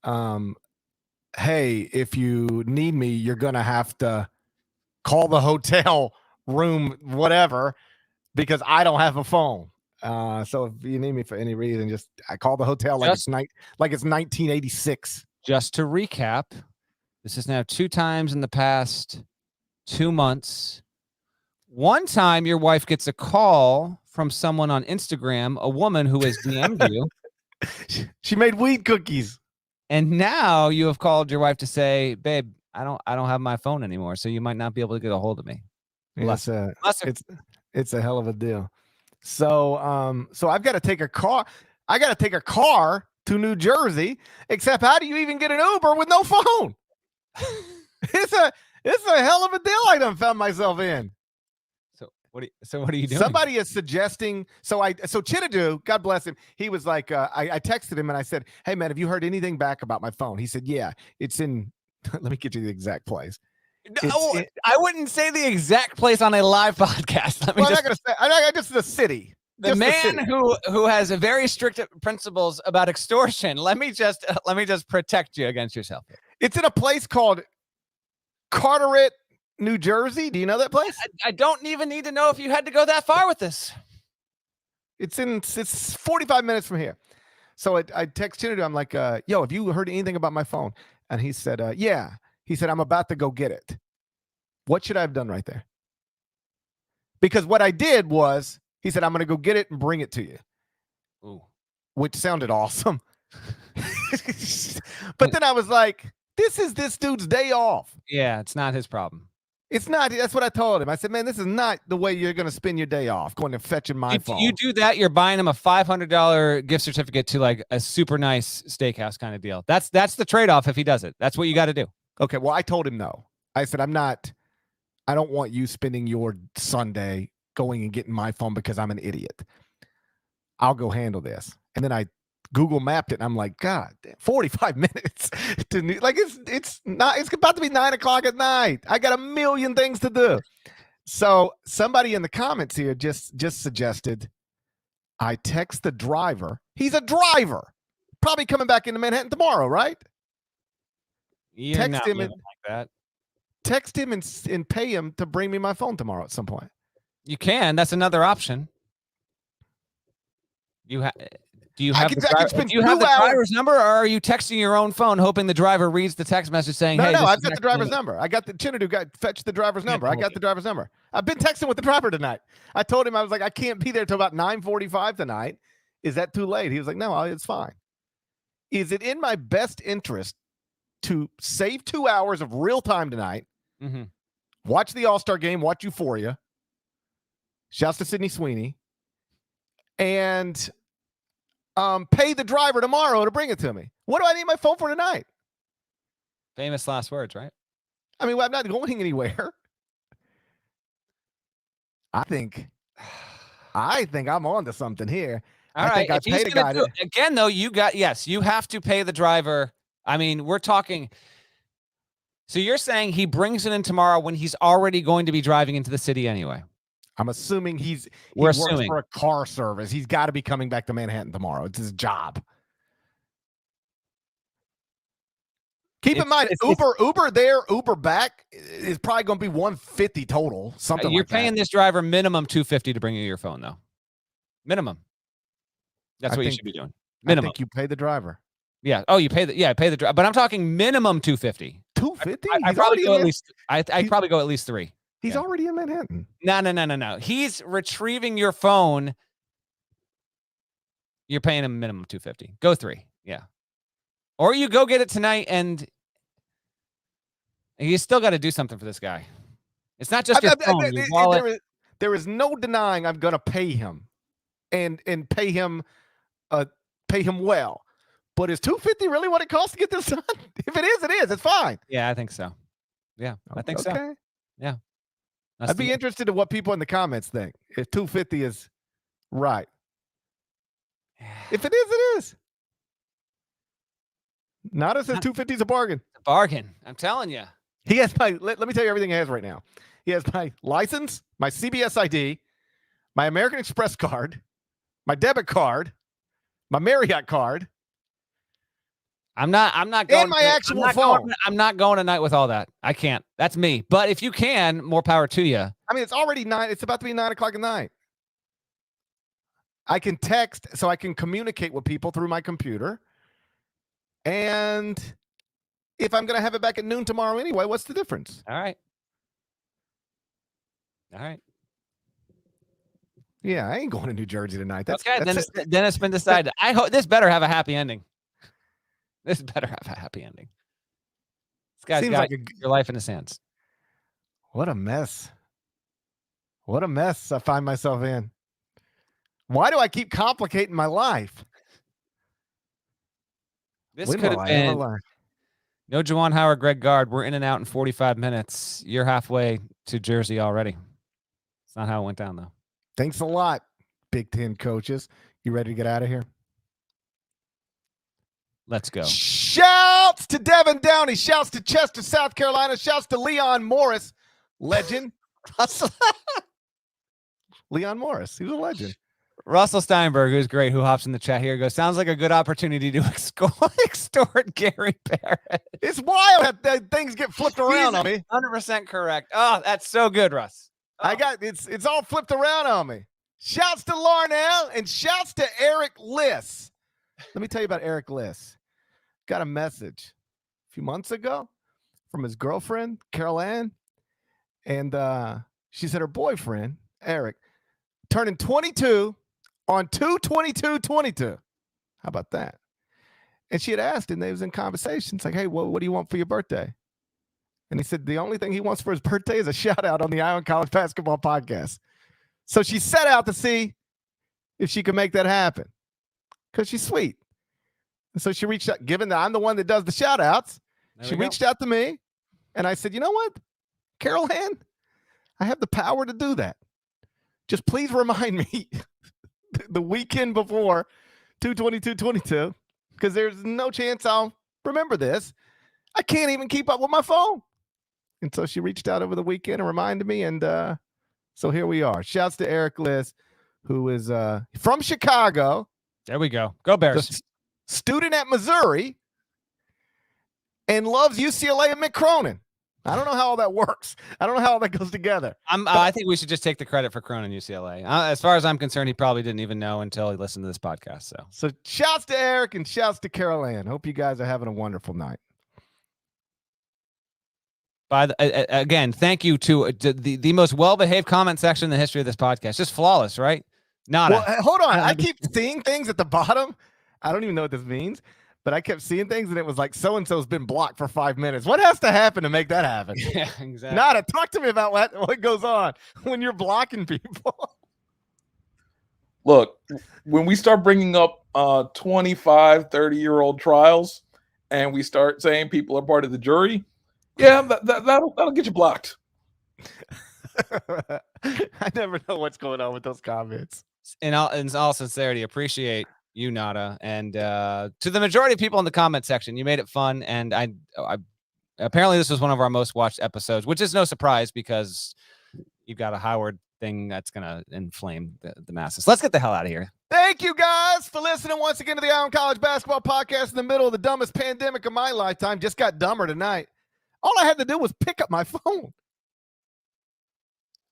A: hey, if you need me, you're going to have to call the hotel room, whatever, because I don't have a phone. So if you need me for any reason, I call the hotel like it's 1986.
B: Just to recap, this is now 2 times in the past 2 months. One time your wife gets a call from someone on Instagram, a woman who has DM'd you.
A: She made weed cookies.
B: And now you have called your wife to say, babe, I don't have my phone anymore, so you might not be able to get a hold of me.
A: It's a hell of a deal. So so I've got to take a car. I got to take a car to New Jersey. Except, how do you even get an Uber with no phone? It's a hell of a deal I done found myself in.
B: So what are you doing?
A: Somebody is suggesting. So Chinadu, God bless him. He was like, I texted him and I said, hey man, have you heard anything back about my phone? He said, yeah, it's in. Let me get you the exact place.
B: I wouldn't say the exact place on a live podcast.
A: I'm not going to say. I just the city.
B: The man who has a very strict principles about extortion. Let me just protect you against yourself.
A: It's in a place called Carteret, New Jersey. Do you know that place?
B: I don't even need to know if you had to go that far with this.
A: It's 45 minutes from here. So I text Chinadu. I'm like, yo, have you heard anything about my phone? And he said, yeah. He said, I'm about to go get it. What should I have done right there? Because what I did was, he said, I'm going to go get it and bring it to you.
B: Ooh.
A: Which sounded awesome. But then I was like, this is this dude's day off.
B: Yeah, it's not his problem.
A: It's not. That's what I told him. I said, man, this is not the way you're going to spend your day off, going and fetching my phone.
B: You do that, you're buying him a $500 gift certificate to like a super nice steakhouse kind of deal. That's the trade-off if he does it. That's what you got to do.
A: Okay, well, I told him no. I said, I don't want you spending your Sunday going and getting my phone because I'm an idiot. I'll go handle this. And then I Google mapped it and I'm like, God damn, 45 minutes to like it's about to be 9 o'clock at night. I got a million things to do. So somebody in the comments here just suggested I text the driver. He's a driver, probably coming back into Manhattan tomorrow, right?
B: You're
A: text
B: not
A: him
B: living like that.
A: Text him and pay him to bring me my phone tomorrow at some point.
B: You can. That's another option. Do you have
A: I
B: the,
A: can spend
B: do you have
A: 2
B: the
A: hours.
B: driver's number, or are you texting your own phone hoping the driver reads the text message saying,
A: No,
B: hey,
A: no,
B: this
A: I've
B: is
A: got the
B: next
A: driver's
B: minute?
A: number. I got the Chinadu guy fetched the driver's number. I
B: okay.
A: got the driver's number. I've been texting with the driver tonight. I told him, I was like, I can't be there till about 9:45 tonight. Is that too late? He was like, no, it's fine. Is it in my best interest to save 2 hours of real time tonight,
B: Mm-hmm.
A: watch the All-Star game, watch Euphoria, shouts to Sydney Sweeney, and pay the driver tomorrow to bring it to me? What do I need my phone for tonight?
B: Famous last words, right?
A: I mean, I'm not going anywhere. I think I'm on to something here.
B: All
A: I
B: right.
A: think I
B: If he's
A: paid a
B: gonna
A: guy
B: do it, again, though, you have to pay the driver. I mean, we're talking. So you're saying he brings it in tomorrow when he's already going to be driving into the city anyway?
A: I'm assuming he
B: We're
A: works
B: assuming.
A: for a car service. He's got to be coming back to Manhattan tomorrow. It's his job. Keep in mind, Uber there, Uber back is probably going to be $150 total. Something
B: You're
A: like that.
B: paying this driver minimum $250 to bring you your phone, though. Minimum. That's what you should be doing. Minimum.
A: I think you pay the driver.
B: Yeah. Oh, you pay the pay the driver. But I'm talking minimum $250.
A: $250?
B: I probably go at least. I probably go at least $3.
A: He's already in Manhattan.
B: No. He's retrieving your phone. You're paying him minimum $250. Go $3. Yeah. Or you go get it tonight, and you still got to do something for this guy. It's not just your phone, your wallet.
A: There is no denying I'm going to pay him, and pay him well. But is $250 really what it costs to get this done? If it is, it is. It's fine.
B: Yeah, I think so. Yeah, I think so. Yeah.
A: I'd be interested in what people in the comments think. If $250 is right. If it is, it is. Nada says $250 is a bargain.
B: A bargain. I'm telling you.
A: He has my, let me tell you everything he has right now. He has my license, my CBS ID, my American Express card, my debit card, my Marriott card.
B: I'm not going.
A: And my actual phone.
B: I'm not going tonight with all that. I can't. That's me. But if you can, more power to you.
A: I mean, it's already 9. It's about to be 9:00 at night. I can text, so I can communicate with people through my computer. And if I'm going to have it back at noon tomorrow anyway, what's the difference?
B: All right.
A: Yeah, I ain't going to New Jersey tonight. That's
B: okay.
A: That's
B: then it's been decided. I hope this better have a happy ending. This better have a happy ending. This guy's got your life in his hands.
A: What a mess. What a mess I find myself in. Why do I keep complicating my life?
B: This could have been no Juwan Howard-Greg Gard. We're in and out in 45 minutes. You're halfway to Jersey already. It's not how it went down, though.
A: Thanks a lot, Big Ten coaches. You ready to get out of here?
B: Let's go.
A: Shouts to Devin Downey. Shouts to Chester, South Carolina. Shouts to Leon Morris, legend. Leon Morris. He was a legend.
B: Russell Steinberg, who's great, who hops in the chat here, goes, sounds like a good opportunity to extort Gary Parrish.
A: It's wild that things get flipped around on me.
B: 100% correct. Oh, that's so good, Russ. Oh.
A: It's all flipped around on me. Shouts to Larnell and shouts to Eric Liss. Let me tell you about Eric Liss. Got a message a few months ago from his girlfriend, Carol Ann. And she said her boyfriend, Eric, turning 22 on 2/22/22. How about that? And she had asked him, they was in conversations like, hey, what do you want for your birthday? And he said the only thing he wants for his birthday is a shout out on the Eye on College Basketball Podcast. So she set out to see if she could make that happen because she's sweet. And so she reached out, given that I'm the one that does the shout outs, she reached out to me and I said, you know what, Carol Ann, I have the power to do that. Just please remind me the weekend before 2/22/22 because there's no chance I'll remember this. I can't even keep up with my phone. And so she reached out over the weekend and reminded me. And so here we are. Shouts to Eric Liss, who is from Chicago.
B: There we go. Go Bears.
A: Student at Missouri and loves UCLA and Mick Cronin. I don't know how all that works. I don't know how all that goes together.
B: I think we should just take the credit for Cronin UCLA. As far as I'm concerned, he probably didn't even know until he listened to this podcast.
A: So shouts to Eric and shouts to Carol Ann. Hope you guys are having a wonderful night.
B: Again, thank you to the most well-behaved comment section in the history of this podcast. Just flawless, right? Well,
A: hold on. I keep seeing things at the bottom. I don't even know what this means, but I kept seeing things and it was like so-and-so's been blocked for 5 minutes. What has to happen to make that happen?
B: Yeah, exactly.
A: Nada, talk to me about what goes on when you're blocking people.
H: Look, when we start bringing up 25, 30-year-old trials and we start saying people are part of the jury, yeah, that'll get you blocked.
A: I never know what's going on with those comments.
B: In all sincerity, appreciate you, Nada, and to the majority of people in the comment section, you made it fun. And I apparently this was one of our most watched episodes, which is no surprise because you've got a Howard thing that's gonna inflame the masses. Let's get the hell out of here.
A: Thank you guys for listening once again to the Auburn College Basketball Podcast in the middle of the dumbest pandemic of my lifetime. Just got dumber tonight. All I had to do was pick up my phone.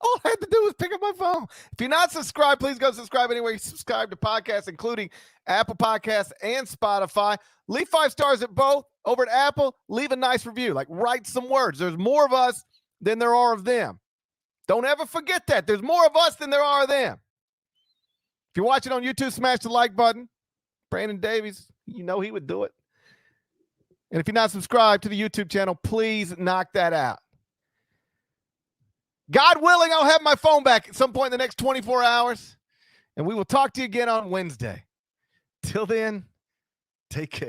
A: All I had to do was pick up my phone. If you're not subscribed, please go subscribe anywhere you subscribe to podcasts, including Apple Podcasts and Spotify. Leave 5 stars at both. Over at Apple, leave a nice review. Like, write some words. There's more of us than there are of them. Don't ever forget that. There's more of us than there are of them. If you're watching on YouTube, smash the like button. Brandon Davies, you know he would do it. And if you're not subscribed to the YouTube channel, please knock that out. God willing, I'll have my phone back at some point in the next 24 hours, and we will talk to you again on Wednesday. Till then, take care.